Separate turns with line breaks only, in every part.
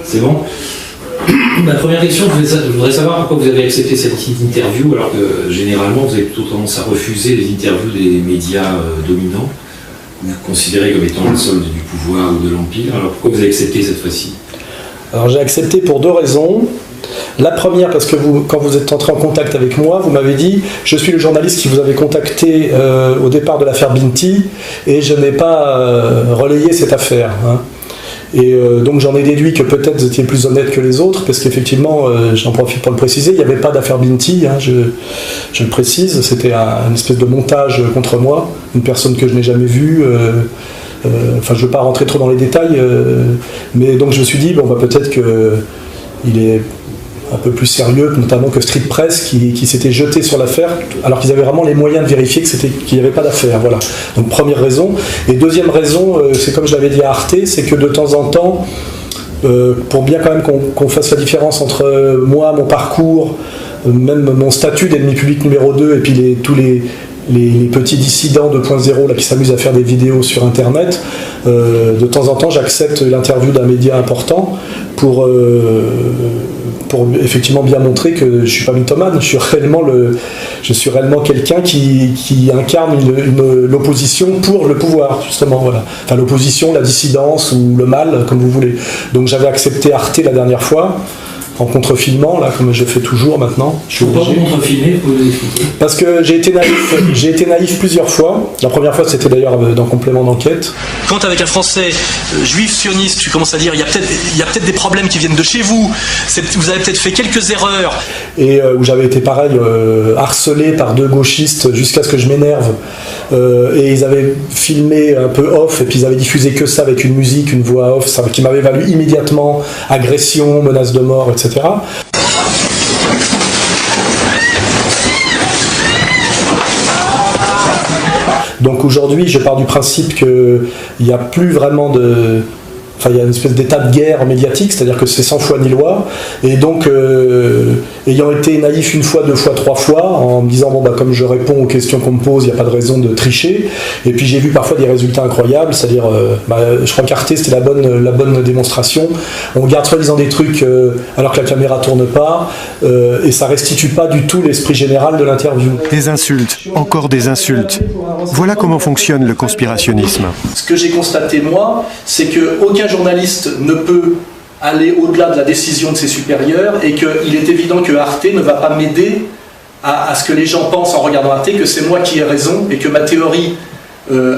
C'est bon. Ma première question, je voudrais savoir pourquoi vous avez accepté cette interview alors que généralement vous avez plutôt tendance à refuser les interviews des médias dominants, vous considérez comme étant le solde du pouvoir ou de l'empire. Alors pourquoi vous avez accepté cette fois-ci?
Alors j'ai accepté pour deux raisons. La première, parce que quand vous êtes entré en contact avec moi, vous m'avez dit « Je suis le journaliste qui vous avait contacté au départ de l'affaire Binti et je n'ai pas relayé cette affaire. Hein. » Et donc j'en ai déduit que peut-être vous étiez plus honnête que les autres, parce qu'effectivement, j'en profite pour le préciser, il n'y avait pas d'affaire Binti, hein, je le précise, c'était une espèce de montage contre moi, une personne que je n'ai jamais vue. Enfin, je ne veux pas rentrer trop dans les détails, mais donc je me suis dit, bon, bah, peut-être qu'il est un peu plus sérieux, notamment que Street Press, qui s'était jeté sur l'affaire, alors qu'ils avaient vraiment les moyens de vérifier qu'il n'y avait pas d'affaire. Voilà. Donc première raison. Et deuxième raison, c'est comme je l'avais dit à Arte, c'est que de temps en temps, pour bien quand même qu'on fasse la différence entre moi, mon parcours, même mon statut d'ennemi public numéro 2, et puis tous les petits dissidents 2.0 là, qui s'amusent à faire des vidéos sur Internet, de temps en temps j'accepte l'interview d'un média important pour effectivement bien montrer que je ne suis pas mythomane, je suis réellement quelqu'un qui incarne l'opposition pour le pouvoir, justement. Voilà. Enfin, l'opposition, la dissidence ou le mal, comme vous voulez. Donc j'avais accepté Arte la dernière fois, en contrefilmant, là, comme je fais toujours maintenant.
Pourquoi vous contrefilmez, vous pouvez l'expliquer?
Parce que j'ai été naïf plusieurs fois. La première fois, c'était d'ailleurs dans Complément d'enquête.
Quand avec un Français juif sioniste, tu commences à dire il y a peut-être des problèmes qui viennent de chez vous, vous avez peut-être fait quelques erreurs.
Et où j'avais été pareil, harcelé par deux gauchistes jusqu'à ce que je m'énerve. Et ils avaient filmé un peu off, et puis ils avaient diffusé que ça avec une musique, une voix off, qui m'avait valu immédiatement agression, menace de mort, etc. Donc aujourd'hui, je pars du principe qu'il n'y a plus vraiment de... Enfin, il y a une espèce d'état de guerre médiatique, c'est-à-dire que c'est sans foi ni loi. Et donc, ayant été naïf une fois, deux fois, trois fois, en me disant, bon, bah, comme je réponds aux questions qu'on me pose, il n'y a pas de raison de tricher. Et puis j'ai vu parfois des résultats incroyables, c'est-à-dire, je crois qu'Arte, c'était la bonne démonstration. On regarde soi-disant des trucs alors que la caméra ne tourne pas, et ça ne restitue pas du tout l'esprit général de l'interview.
Des insultes, encore des insultes. Voilà comment fonctionne le conspirationnisme.
Ce que j'ai constaté, moi, c'est qu'aucun journaliste ne peut aller au-delà de la décision de ses supérieurs et qu'il est évident que Arte ne va pas m'aider à ce que les gens pensent en regardant Arte que c'est moi qui ai raison et que ma théorie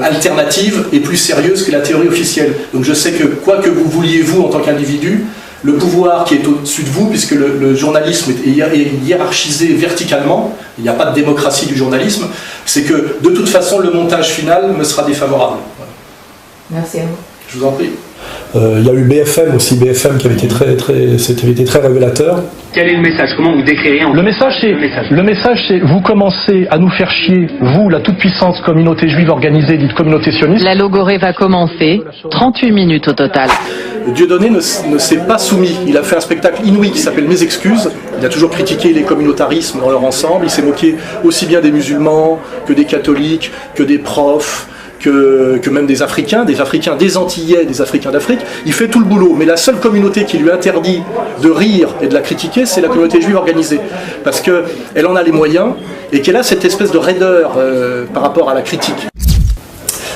alternative est plus sérieuse que la théorie officielle. Donc je sais que quoi que vous vouliez vous en tant qu'individu, le pouvoir qui est au-dessus de vous, puisque le journalisme est hiérarchisé verticalement, il n'y a pas de démocratie du journalisme, c'est que de toute façon le montage final me sera défavorable. Voilà.
Merci à vous.
Je vous en prie. Il y a eu BFM aussi, BFM qui avait été très révélateur.
Quel est le message? Comment vous décrirez
le message, c'est vous commencez à nous faire chier, vous, la toute-puissante communauté juive organisée, dite communauté sioniste.
La logorée va commencer, 38 minutes au total.
Dieudonné ne s'est pas soumis. Il a fait un spectacle inouï qui s'appelle Mes excuses. Il a toujours critiqué les communautarismes dans leur ensemble. Il s'est moqué aussi bien des musulmans que des catholiques, que des profs, que même des Africains, des Antillais, des Africains d'Afrique. Il fait tout le boulot, mais la seule communauté qui lui interdit de rire et de la critiquer, c'est la communauté juive organisée. Parce qu'elle en a les moyens et qu'elle a cette espèce de raideur par rapport à la critique.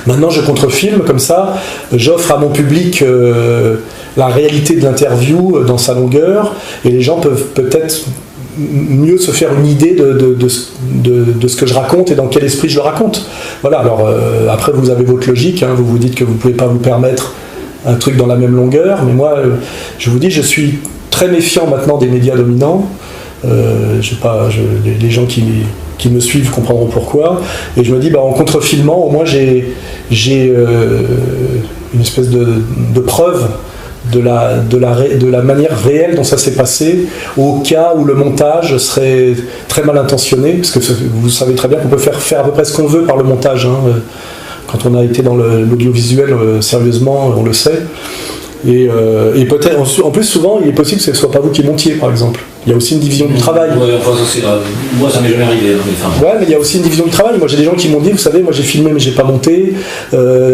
Maintenant, je contrefilme comme ça, j'offre à mon public la réalité de l'interview dans sa longueur, et les gens peuvent peut-être mieux se faire une idée de ce que je raconte et dans quel esprit je le raconte. Voilà, alors après vous avez votre logique, hein, vous vous dites que vous ne pouvez pas vous permettre un truc dans la même longueur, mais moi je vous dis, je suis très méfiant maintenant des médias dominants. Les gens qui me suivent comprendront pourquoi, et je me dis, en contrefilmant, au moins j'ai une espèce de preuve de la manière réelle dont ça s'est passé, au cas où le montage serait très mal intentionné, parce que vous savez très bien qu'on peut faire à peu près ce qu'on veut par le montage, hein. Quand on a été dans l'audiovisuel sérieusement, on le sait, et peut-être en plus souvent il est possible que ce ne soit pas vous qui montiez, par exemple. Il y a aussi une division du travail.
Ouais, enfin, moi, ça m'est jamais arrivé. Mais enfin...
Ouais, mais il y a aussi une division du travail. Moi, j'ai des gens qui m'ont dit, vous savez, moi j'ai filmé, mais j'ai pas monté,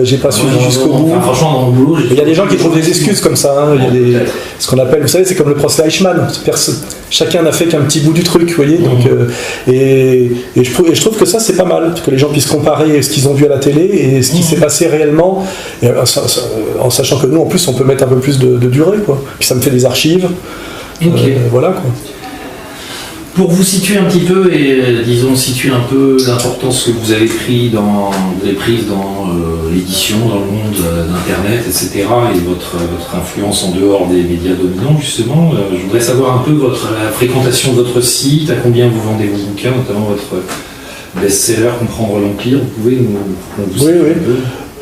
j'ai pas suivi jusqu'au bout.
Enfin, franchement, dans le boulot,
il y a des gens qui trouvent des excuses comme ça. Hein. Il y a ce qu'on appelle, vous savez, c'est comme le procès Eichmann. Chacun n'a fait qu'un petit bout du truc, vous voyez. Donc, et je trouve que ça, c'est pas mal, que les gens puissent comparer ce qu'ils ont vu à la télé et ce qui s'est passé réellement, en sachant que nous, en plus, on peut mettre un peu plus de durée, quoi. Puis ça me fait des archives.
Okay.
Voilà, quoi.
Pour vous situer un petit peu et disons situer un peu l'importance que vous avez prise dans l'édition, dans le monde d'Internet, etc. et votre influence en dehors des médias dominants, justement, je voudrais savoir un peu la fréquentation de votre site, à combien vous vendez vos bouquins, notamment votre best-seller Comprendre l'Empire. Vous pouvez nous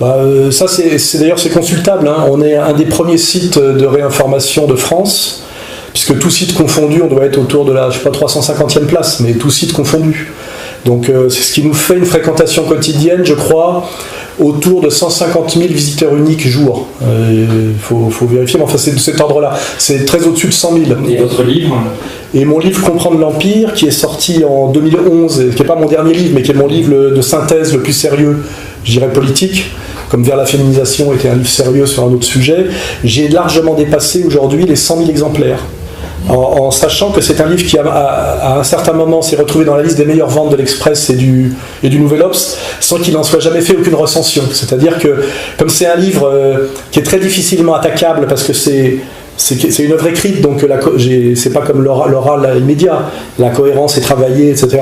oui. Ça c'est consultable. Hein. On est un des premiers sites de réinformation de France. Puisque tout site confondu, on doit être autour de la, 350e place, mais tout site confondu. Donc c'est ce qui nous fait une fréquentation quotidienne, je crois, autour de 150 000 visiteurs uniques jour. Il faut vérifier, mais enfin c'est de cet ordre-là. C'est très au-dessus de 100 000.
Et votre livre ?
Et mon livre Comprendre l'Empire, qui est sorti en 2011, qui n'est pas mon dernier livre, mais qui est mon livre de synthèse le plus sérieux, je dirais politique, comme Vers la féminisation était un livre sérieux sur un autre sujet, j'ai largement dépassé aujourd'hui les 100 000 exemplaires. En sachant que c'est un livre qui, à un certain moment, s'est retrouvé dans la liste des meilleures ventes de l'Express et du Nouvel Obs, sans qu'il n'en soit jamais fait aucune recension. C'est-à-dire que, comme c'est un livre qui est très difficilement attaquable, parce que c'est une œuvre écrite, donc c'est pas comme l'oral immédiat. La cohérence est travaillée, etc.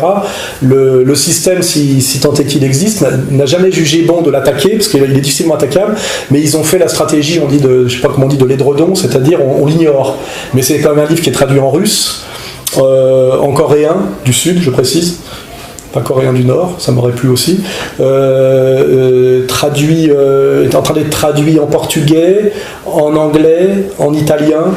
Le système, si tant est qu'il existe, n'a jamais jugé bon de l'attaquer, parce qu'il est difficilement attaquable, mais ils ont fait la stratégie, je sais pas comment on dit, de l'édredon, c'est-à-dire on l'ignore. Mais c'est quand même un livre qui est traduit en russe, en coréen du Sud, je précise, pas coréen du Nord, ça m'aurait plu aussi, est en train d'être traduit en portugais, en anglais, en italien.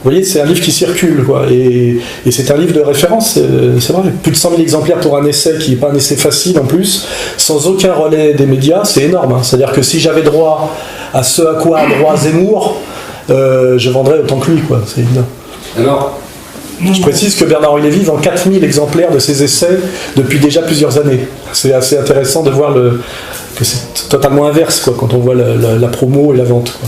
Vous voyez, c'est un livre qui circule, quoi. Et c'est un livre de référence, c'est vrai. Plus de 100 000 exemplaires pour un essai qui n'est pas un essai facile en plus, sans aucun relais des médias, c'est énorme. Hein. C'est-à-dire que si j'avais droit à ce à quoi a droit Zemmour, je vendrais autant que lui, quoi. C'est évident.
Alors,
je précise que Bernard-Henri Lévy vend 4000 exemplaires de ses essais depuis déjà plusieurs années. C'est assez intéressant de voir que c'est totalement inverse, quoi, quand on voit la promo et la vente, quoi.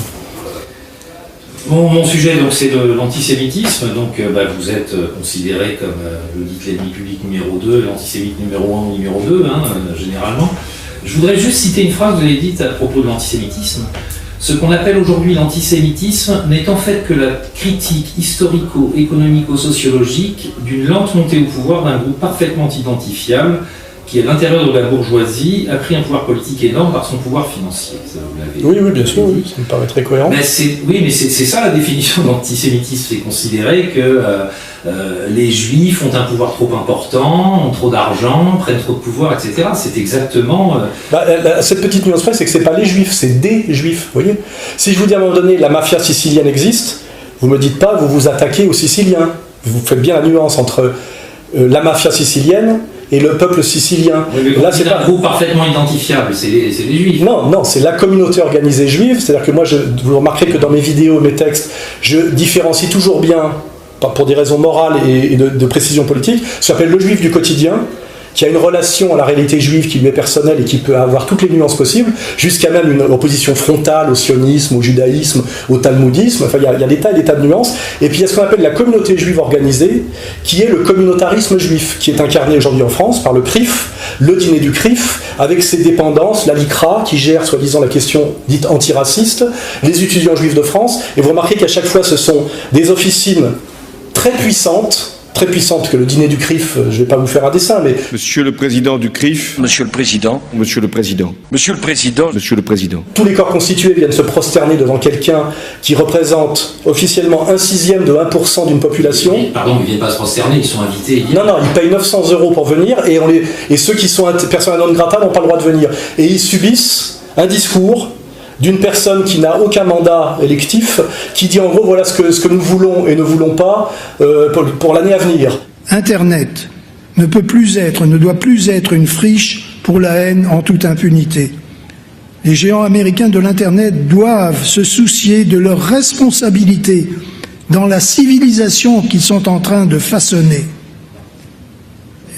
Mon sujet, donc, c'est l'antisémitisme. Donc, vous êtes considéré comme, le dit l'ennemi public numéro 2, l'antisémite numéro 1 ou numéro 2, généralement. Je voudrais juste citer une phrase que vous avez dite à propos de l'antisémitisme. Ce qu'on appelle aujourd'hui l'antisémitisme n'est en fait que la critique historico-économico-sociologique d'une lente montée au pouvoir d'un groupe parfaitement identifiable qui, à l'intérieur de la bourgeoisie, a pris un pouvoir politique énorme par son pouvoir financier. Ça, vous l'avez
oui, bien sûr, oui, ça me paraît très cohérent.
Mais c'est ça la définition de l'antisémitisme, c'est considérer que les juifs ont un pouvoir trop important, ont trop d'argent, prennent trop de pouvoir, etc. C'est exactement...
cette petite nuance près, c'est que c'est pas les juifs, c'est des juifs, vous voyez. Si je vous dis à un moment donné, la mafia sicilienne existe, vous me dites pas, vous vous attaquez aux Siciliens. Vous faites bien la nuance entre la mafia sicilienne et le peuple sicilien.
Oui, là, c'est un groupe parfaitement identifiable, c'est les juifs.
Non, c'est la communauté organisée juive, c'est-à-dire que moi, vous remarquerez que dans mes vidéos, mes textes, je différencie toujours bien, pour des raisons morales et de précision politique, ce qu'on appelle le juif du quotidien, qui a une relation à la réalité juive qui lui est personnelle et qui peut avoir toutes les nuances possibles, jusqu'à même une opposition frontale au sionisme, au judaïsme, au talmudisme. Enfin, il y a des tas et des tas de nuances. Et puis il y a ce qu'on appelle la communauté juive organisée, qui est le communautarisme juif, qui est incarné aujourd'hui en France par le CRIF, le dîner du CRIF, avec ses dépendances, la LICRA, qui gère soi-disant la question dite antiraciste, les étudiants juifs de France. Et vous remarquez qu'à chaque fois, ce sont des officines très puissantes que le dîner du CRIF, je ne vais pas vous faire un dessin, mais...
Monsieur le président du CRIF.
Monsieur le président.
Monsieur le président.
Monsieur le président.
Monsieur le président.
Tous les corps constitués viennent se prosterner devant quelqu'un qui représente officiellement 1/6 de 1% d'une population.
Oui, pardon, ils ne viennent pas se prosterner, ils sont invités.
Non, ils payent 900 € pour venir, et ceux qui sont persona non grata n'ont pas le droit de venir. Et ils subissent un discours d'une personne qui n'a aucun mandat électif, qui dit en gros voilà ce que nous voulons et ne voulons pas pour l'année à venir.
Internet ne doit plus être une friche pour la haine en toute impunité. Les géants américains de l'Internet doivent se soucier de leurs responsabilités dans la civilisation qu'ils sont en train de façonner.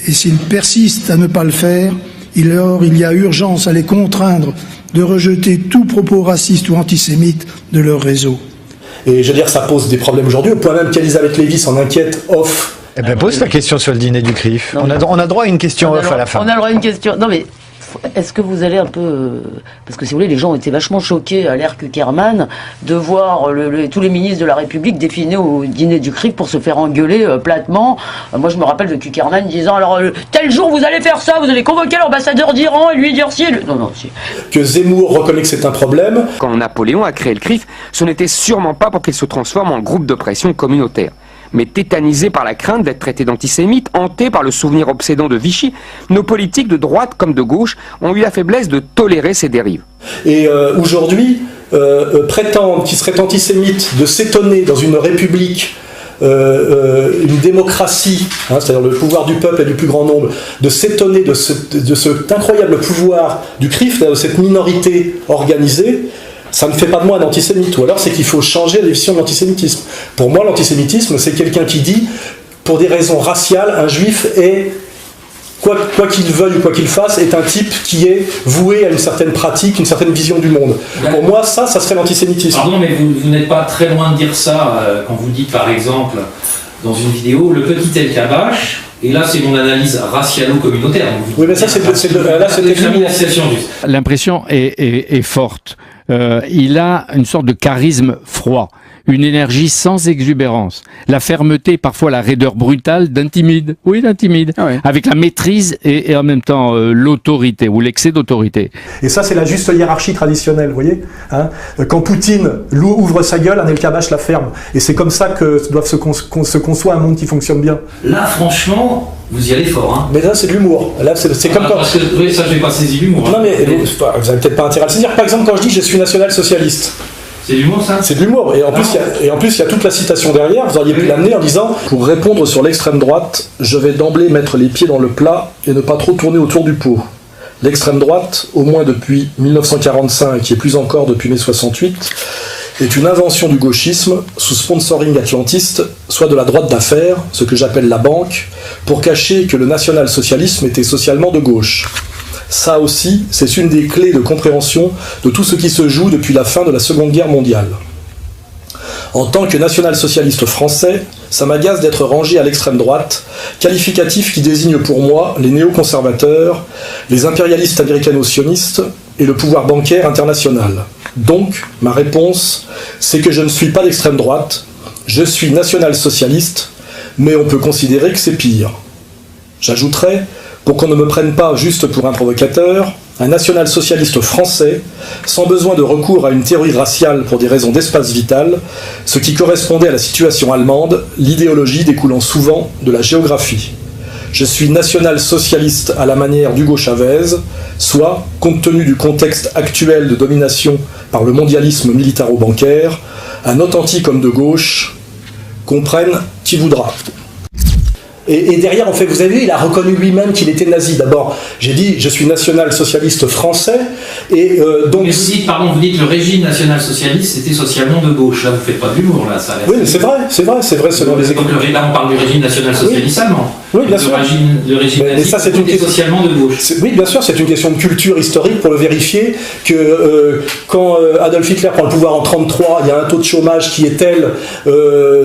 Et s'ils persistent à ne pas le faire, il y a urgence à les contraindre de rejeter tout propos raciste ou antisémite de leur réseau.
Et je veux dire, ça pose des problèmes aujourd'hui, au point même qu'Elisabeth Lévy s'en inquiète off.
Eh ben, pose ta question sur le dîner du CRIF.
Non,
on a droit à une question off à la fin.
On a droit à une question. Non mais, est-ce que vous allez un peu... Parce que si vous voulez, les gens ont été vachement choqués à l'ère Kuckerman de voir tous les ministres de la République défiler au dîner du CRIF pour se faire engueuler platement. Moi, je me rappelle de Kuckerman disant, alors, tel jour, vous allez faire ça, vous allez convoquer l'ambassadeur d'Iran et lui dire si... Non, si.
Que Zemmour reconnaît que c'est un problème.
Quand Napoléon a créé le CRIF, ce n'était sûrement pas pour qu'il se transforme en groupe de pression communautaire, mais tétanisé par la crainte d'être traité d'antisémite, hanté par le souvenir obsédant de Vichy, nos politiques de droite comme de gauche ont eu la faiblesse de tolérer ces dérives.
Et aujourd'hui, prétendre qu'il serait antisémite, de s'étonner dans une république, une démocratie, c'est-à-dire le pouvoir du peuple et du plus grand nombre, de s'étonner de cet incroyable pouvoir du CRIF, de cette minorité organisée, ça ne fait pas de moi un antisémite, ou alors c'est qu'il faut changer la définition de l'antisémitisme. Pour moi, l'antisémitisme, c'est quelqu'un qui dit, pour des raisons raciales, un juif est, quoi qu'il veuille ou quoi qu'il fasse, est un type qui est voué à une certaine pratique, une certaine vision du monde. Pour moi, ça serait l'antisémitisme.
Pardon, mais vous n'êtes pas très loin de dire ça quand vous dites, par exemple, dans une vidéo, le petit El Kabash, et là c'est mon analyse racialo-communautaire.
Oui, mais ça c'est
l'examination.
L'impression est forte. Il a une sorte de charisme froid, une énergie sans exubérance, la fermeté, parfois la raideur brutale d'un timide, avec la maîtrise et en même temps l'autorité ou l'excès d'autorité.
Et ça c'est la juste hiérarchie traditionnelle, vous voyez, quand Poutine ouvre sa gueule, un El Kabash la ferme, et c'est comme ça que se conçoit un monde qui fonctionne bien.
Là franchement, vous y allez fort, hein.
Mais là c'est de l'humour. Là c'est comme quand...
Parce que oui, ça je n'ai pas saisi l'humour.
Non mais vous avez peut-être pas intérêt à le saisir. Par exemple quand je dis je suis national-socialiste.
C'est de l'humour ça ?
C'est de l'humour. Et en plus il y a toute la citation derrière. Vous auriez pu l'amener en disant pour répondre sur l'extrême droite, je vais d'emblée mettre les pieds dans le plat et ne pas trop tourner autour du pot. L'extrême droite, au moins depuis 1945 et plus encore depuis mai 68, est une invention du gauchisme sous sponsoring atlantiste, soit de la droite d'affaires, ce que j'appelle la banque, pour cacher que le national-socialisme était socialement de gauche. Ça aussi, c'est une des clés de compréhension de tout ce qui se joue depuis la fin de la Seconde Guerre mondiale. En tant que national-socialiste français, ça m'agace d'être rangé à l'extrême droite, qualificatif qui désigne pour moi les néoconservateurs, les impérialistes américano-sionistes et le pouvoir bancaire international. Donc, ma réponse, c'est que je ne suis pas d'extrême droite, je suis national-socialiste, mais on peut considérer que c'est pire. J'ajouterai, pour qu'on ne me prenne pas juste pour un provocateur, un national-socialiste français, sans besoin de recours à une théorie raciale pour des raisons d'espace vital, ce qui correspondait à la situation allemande, l'idéologie découlant souvent de la géographie. Je suis national-socialiste à la manière d'Hugo Chavez, soit, compte tenu du contexte actuel de domination par le mondialisme militaro-bancaire, un authentique homme de gauche, comprenne qui voudra. Et derrière, en fait, vous avez vu, il a reconnu lui-même qu'il était nazi. D'abord, j'ai dit, je suis national-socialiste français, et donc...
Mais vous dites le régime national-socialiste, c'était socialement de gauche. Là, vous faites pas de l'humour, là, ça.
Oui, c'est vrai, selon les écoles.
Là, on parle du régime national-socialiste allemand.
Oui, bien sûr.
Le régime nazi,
ça, c'est
socialement de gauche.
Oui, bien sûr, c'est une question de culture historique pour le vérifier, que quand Adolf Hitler prend le pouvoir en 1933, il y a un taux de chômage qui est tel,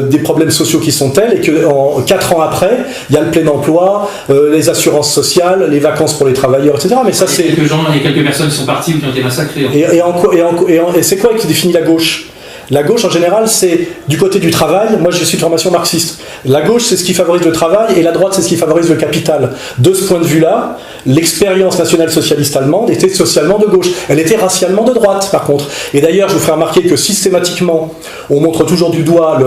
des problèmes sociaux qui sont tels, et que 4 ans après, il y a le plein emploi, les assurances sociales, les vacances pour les travailleurs, etc. Mais ça, c'est...
Il y a quelques personnes qui sont parties ou qui ont été massacrées.
Et c'est quoi qui définit la gauche ? La gauche, en général, c'est du côté du travail. Moi, je suis de formation marxiste. La gauche, c'est ce qui favorise le travail, et la droite, c'est ce qui favorise le capital. De ce point de vue-là, l'expérience nationale-socialiste allemande était socialement de gauche. Elle était racialement de droite, par contre. Et d'ailleurs, je vous ferai remarquer que systématiquement, on montre toujours du doigt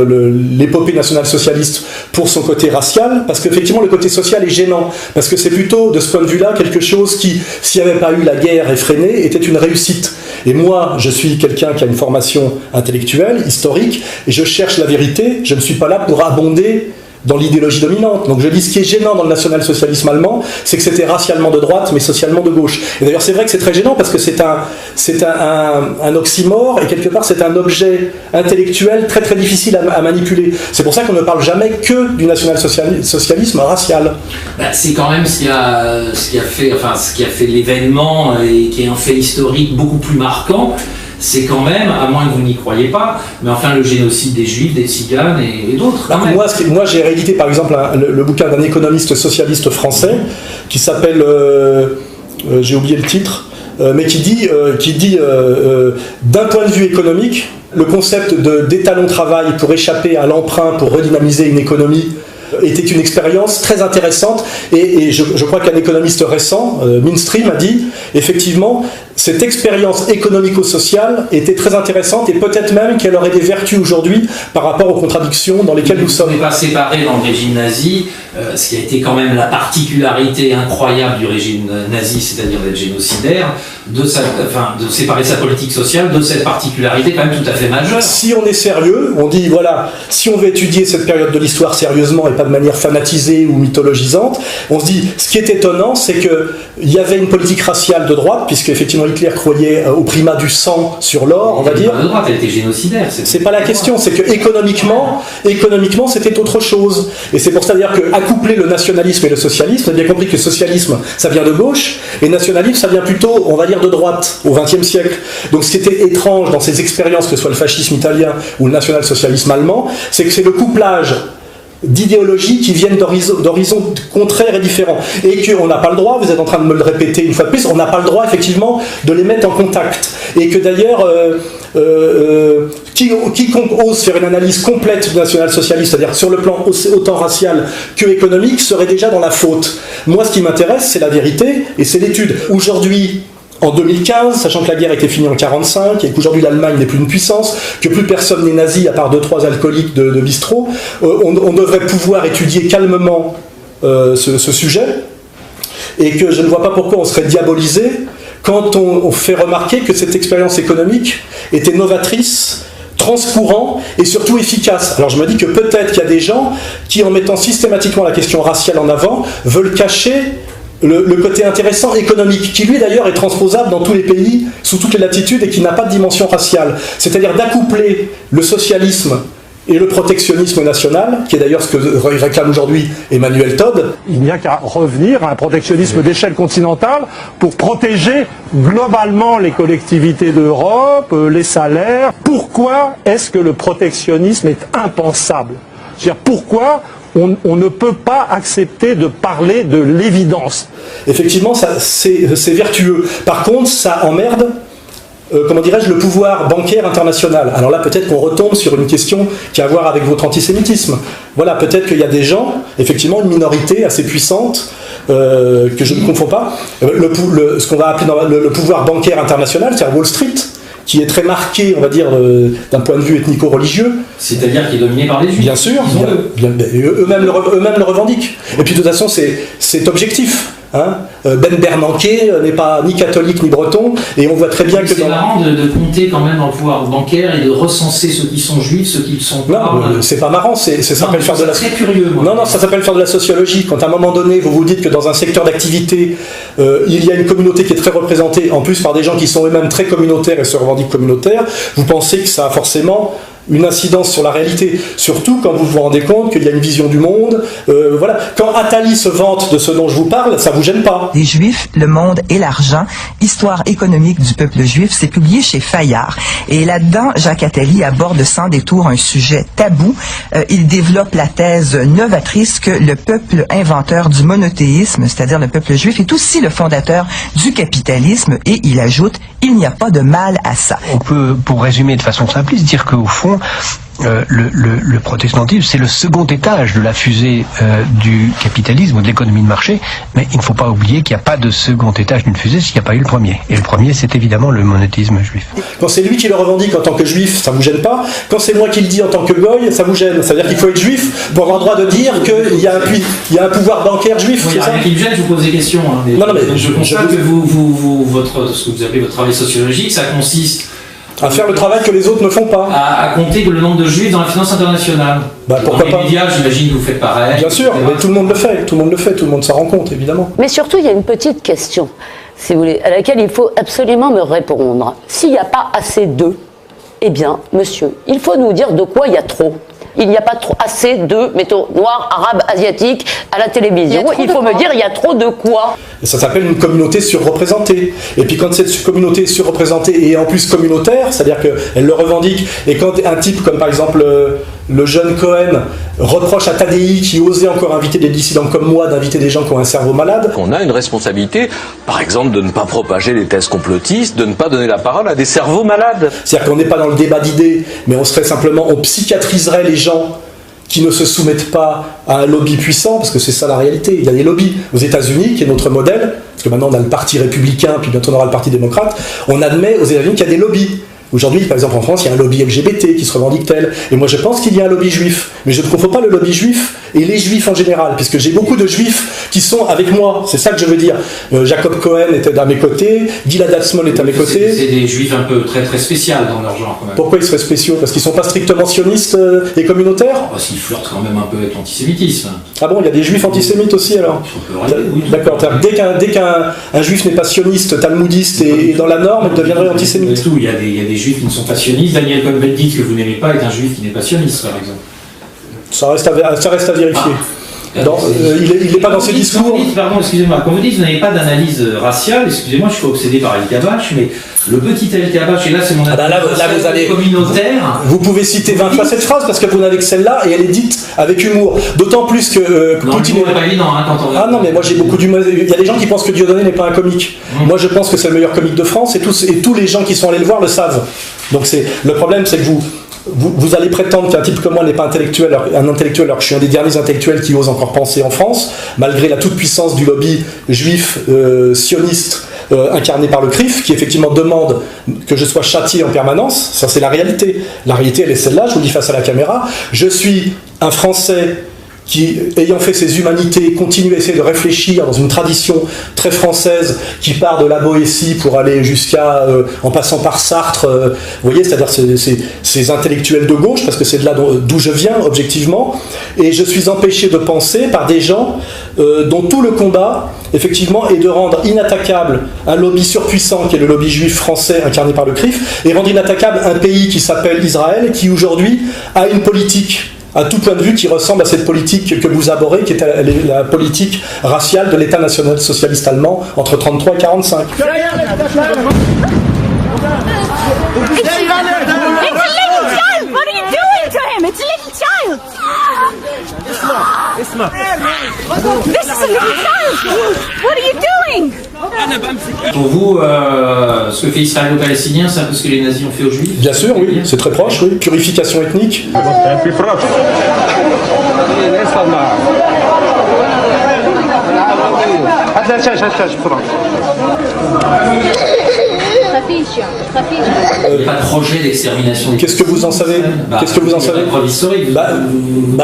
l'épopée nationale-socialiste pour son côté racial, parce qu'effectivement, le côté social est gênant. Parce que c'est plutôt, de ce point de vue-là, quelque chose qui, s'il n'y avait pas eu la guerre effrénée, était une réussite. Et moi, je suis quelqu'un qui a une formation intellectuelle, historique, et je cherche la vérité. Je ne suis pas là pour abonder dans l'idéologie dominante. Donc je dis, ce qui est gênant dans le national-socialisme allemand, c'est que c'était racialement de droite, mais socialement de gauche. Et d'ailleurs, c'est vrai que c'est très gênant parce que c'est un oxymore, et quelque part, c'est un objet intellectuel très très difficile à manipuler. C'est pour ça qu'on ne parle jamais que du national-socialisme racial.
C'est quand même ce qui a fait l'événement et qui est un fait historique beaucoup plus marquant. C'est quand même, à moins que vous n'y croyez pas, mais enfin le génocide des Juifs, des Tziganes et d'autres.
Moi, j'ai réédité par exemple le bouquin d'un économiste socialiste français qui s'appelle, j'ai oublié le titre, mais qui dit d'un point de vue économique, le concept d'étalon travail pour échapper à l'emprunt, pour redynamiser une économie, était une expérience très intéressante, et je crois qu'un économiste récent, Mainstream, a dit effectivement cette expérience économico-sociale était très intéressante, et peut-être même qu'elle aurait des vertus aujourd'hui par rapport aux contradictions dans lesquelles nous sommes.
On n'est pas séparés dans le régime nazi, ce qui a été quand même la particularité incroyable du régime nazi, c'est-à-dire d'être génocidaire, de séparer sa politique sociale de cette particularité quand même tout à fait majeure.
Si on est sérieux, on dit voilà, si on veut étudier cette période de l'histoire sérieusement et pas de manière fanatisée ou mythologisante, on se dit, ce qui est étonnant, c'est qu'il y avait une politique raciale de droite, puisque effectivement Hitler croyait au primat du sang sur l'or, on va dire.
De droite, elle était génocidaire.
C'est pas la question, c'est que économiquement, c'était autre chose. Et c'est pour ça dire que accoupler le nationalisme et le socialisme, on a bien compris que le socialisme, ça vient de gauche, et nationalisme, ça vient plutôt, on va dire, de droite, au XXe siècle. Donc ce qui était étrange dans ces expériences, que ce soit le fascisme italien ou le national-socialisme allemand, c'est que c'est le couplage d'idéologies qui viennent d'horizons contraires et différents. Et qu'on n'a pas le droit, vous êtes en train de me le répéter une fois de plus, on n'a pas le droit effectivement de les mettre en contact. Et que d'ailleurs, quiconque ose faire une analyse complète du national-socialisme, c'est-à-dire sur le plan autant racial que économique, serait déjà dans la faute. Moi, ce qui m'intéresse, c'est la vérité et c'est l'étude. Aujourd'hui, en 2015, sachant que la guerre était finie en 1945 et qu'aujourd'hui l'Allemagne n'est plus une puissance, que plus personne n'est nazi à part 2-3 alcooliques de bistrot, on devrait pouvoir étudier calmement ce sujet, et que je ne vois pas pourquoi on serait diabolisé quand on fait remarquer que cette expérience économique était novatrice, transcourant et surtout efficace. Alors je me dis que peut-être qu'il y a des gens qui, en mettant systématiquement la question raciale en avant, veulent cacher le côté intéressant économique, qui lui d'ailleurs est transposable dans tous les pays, sous toutes les latitudes, et qui n'a pas de dimension raciale. C'est-à-dire d'accoupler le socialisme et le protectionnisme national, qui est d'ailleurs ce que réclame aujourd'hui Emmanuel Todd.
Il n'y a qu'à revenir à un protectionnisme d'échelle continentale pour protéger globalement les collectivités d'Europe, les salaires. Pourquoi est-ce que le protectionnisme est impensable ? C'est-à-dire pourquoi on ne peut pas accepter de parler de l'évidence.
Effectivement, c'est vertueux. Par contre, ça emmerde, le pouvoir bancaire international. Alors là, peut-être qu'on retombe sur une question qui a à voir avec votre antisémitisme. Voilà, peut-être qu'il y a des gens, effectivement, une minorité assez puissante, que je ne confonds pas, ce qu'on va appeler le pouvoir bancaire international, c'est-à-dire Wall Street, qui est très marqué, on va dire, d'un point de vue ethnico-religieux.
C'est-à-dire qui est dominé par les Juifs.
Bien sûr, eux-mêmes le revendiquent. Et puis de toute façon, c'est objectif. Ben Bernanke n'est pas ni catholique ni breton, et on voit très bien que...
C'est marrant de compter quand même dans le pouvoir bancaire et de recenser ceux qui sont juifs, ceux qui le sont pas.
Non, c'est pas marrant, ça s'appelle faire de la...
très curieux, moi.
Non, ça s'appelle faire de la sociologie. Quand à un moment donné, vous dites que dans un secteur d'activité, il y a une communauté qui est très représentée, en plus par des gens qui sont eux-mêmes très communautaires et se revendiquent communautaires, vous pensez que ça a forcément une incidence sur la réalité, surtout quand vous vous rendez compte qu'il y a une vision du monde. Voilà. Quand Attali se vante de ce dont je vous parle, ça vous gêne pas.
Les Juifs, le monde et l'argent, histoire économique du peuple juif, c'est publié chez Fayard. Et là-dedans, Jacques Attali aborde sans détour un sujet tabou. Il développe la thèse novatrice que le peuple inventeur du monothéisme, c'est-à-dire le peuple juif, est aussi le fondateur du capitalisme, et il ajoute, il n'y a pas de mal à ça.
On peut, pour résumer de façon simpliste, dire qu'au fond, le protestantisme, c'est le second étage de la fusée du capitalisme ou de l'économie de marché, mais il ne faut pas oublier qu'il n'y a pas de second étage d'une fusée s'il n'y a pas eu le premier. Et le premier, c'est évidemment le monothéisme juif.
Quand c'est lui qui le revendique en tant que juif, ça vous gêne pas. Quand c'est moi qui le dis en tant que goy, ça vous gêne. C'est-à-dire qu'il faut être juif pour avoir le droit de dire qu'il y a un pouvoir bancaire juif.
Il y a rien qui me gêne, je vous pose des questions.
Mais
je constate que ce que vous appelez votre travail sociologique, ça consiste
À faire le travail que les autres ne font pas.
À compter le nombre de juifs dans la finance internationale.
Pourquoi
dans
pas.
les médias, j'imagine que vous faites pareil.
Bien sûr, mais tout le monde le fait, tout le monde s'en rend compte, évidemment.
Mais surtout, il y a une petite question, si vous voulez, à laquelle il faut absolument me répondre. S'il n'y a pas assez d'eux, eh bien, monsieur, il faut nous dire de quoi il y a trop. Il n'y a pas assez de, mettons, noirs, arabes, asiatiques à la télévision. Il faut me dire, il y a trop de quoi.
Et ça s'appelle une communauté surreprésentée. Et puis quand cette communauté surreprésentée est en plus communautaire, c'est-à-dire qu'elle le revendique, et quand un type comme par exemple le jeune Cohen reproche à Tadei, qui osait encore inviter des dissidents comme moi, d'inviter des gens qui ont un cerveau malade.
On a une responsabilité, par exemple, de ne pas propager les thèses complotistes, de ne pas donner la parole à des cerveaux malades.
C'est-à-dire qu'on n'est pas dans le débat d'idées, mais on serait simplement, on psychiatriserait les gens qui ne se soumettent pas à un lobby puissant, parce que c'est ça la réalité. Il y a des lobbies aux États-Unis, qui est notre modèle, parce que maintenant on a le parti républicain, puis bientôt on aura le parti démocrate, on admet aux États-Unis qu'il y a des lobbies. Aujourd'hui, par exemple en France, il y a un lobby LGBT qui se revendique tel. Et moi je pense qu'il y a un lobby juif. Mais je ne confonds pas le lobby juif et les juifs en général, puisque j'ai beaucoup de juifs qui sont avec moi. C'est ça que je veux dire. Jacob Cohen était à mes côtés, Gilad Atzmon est à mes côtés.
C'est des juifs un peu très très spéciaux dans leur genre quand même.
Pourquoi ils seraient spéciaux? Parce qu'ils ne sont pas strictement sionistes et communautaires?
Parce qu'ils flirtent quand même un peu avec l'antisémitisme.
Ah bon, il y a des juifs antisémites aussi alors?
Oui.
D'accord, dès qu'un juif n'est pas sioniste, talmudiste et dans la norme, il deviendrait antisémite.
Il y a des juifs qui ne sont pas sionistes. Daniel Cohn-Bendit, que vous n'aimez pas, est un juif qui n'est pas sioniste, par exemple.
Ça reste à vérifier. Il n'est pas dans ses discours.
Pardon, excusez-moi. Quand vous dites que vous n'avez pas d'analyse raciale, excusez-moi, je suis obsédé par El Kabash, mais le petit El Kabash, et là c'est mon
là, vous allez
communautaire.
Vous pouvez citer 20 fois cette phrase parce que vous n'avez que celle-là et elle est dite avec humour. D'autant plus que
Poutine n'est pas évident quand on...
Ah non, mais moi j'ai beaucoup d'humour. Il y a des gens qui pensent que Dieudonné n'est pas un comique. Moi je pense que c'est le meilleur comique de France et tous les gens qui sont allés le voir le savent. Donc le problème, c'est que vous allez prétendre qu'un type comme moi n'est pas un intellectuel alors que je suis un des derniers intellectuels qui ose encore penser en France, malgré la toute-puissance du lobby juif sioniste incarné par le CRIF, qui effectivement demande que je sois châtié en permanence. Ça, c'est la réalité. La réalité, elle est celle-là, je vous le dis face à la caméra. Je suis un Français qui, ayant fait ses humanités, continue à essayer de réfléchir dans une tradition très française qui part de la Boétie pour aller jusqu'à, en passant par Sartre, vous voyez, c'est-à-dire ces intellectuels de gauche, parce que c'est de là d'où je viens, objectivement, et je suis empêché de penser par des gens dont tout le combat, effectivement, est de rendre inattaquable un lobby surpuissant, qui est le lobby juif français incarné par le CRIF, et rendre inattaquable un pays qui s'appelle Israël, qui aujourd'hui a une politique à tout point de vue qui ressemble à cette politique que vous abhorrez, qui était la politique raciale de l'État national-socialiste allemand entre 1933 et 1945.
Pour vous, ce que fait Israël aux Palestiniens, c'est un peu ce que les nazis ont fait aux Juifs?
Bien sûr, oui, c'est très proche, oui. Purification ethnique.
Pas de projet d'extermination.
Qu'est-ce que vous en savez? Qu'est-ce que vous en savez?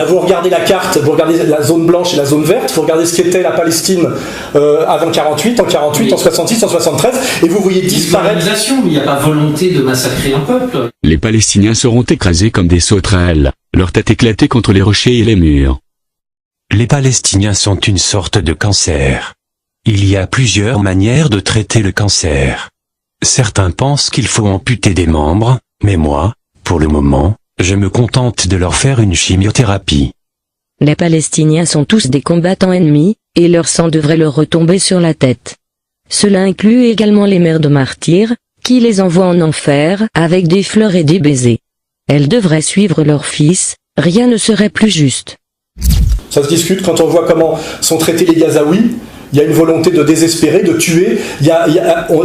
Vous regardez la carte, vous regardez la zone blanche et la zone verte, vous regardez ce qu'était la Palestine avant 48, en 48, en 66, en 73, et vous voyez disparaître.
Il n'y a pas volonté de massacrer un peuple.
Les Palestiniens seront écrasés comme des sauterelles, leur tête éclatée contre les rochers et les murs.
Les Palestiniens sont une sorte de cancer. Il y a plusieurs manières de traiter le cancer. Certains pensent qu'il faut amputer des membres, mais moi, pour le moment, je me contente de leur faire une chimiothérapie.
Les Palestiniens sont tous des combattants ennemis, et leur sang devrait leur retomber sur la tête. Cela inclut également les mères de martyrs, qui les envoient en enfer avec des fleurs et des baisers. Elles devraient suivre leurs fils, rien ne serait plus juste.
Ça se discute quand on voit comment sont traités les Gazaouis. Il y a une volonté de désespérer, de tuer.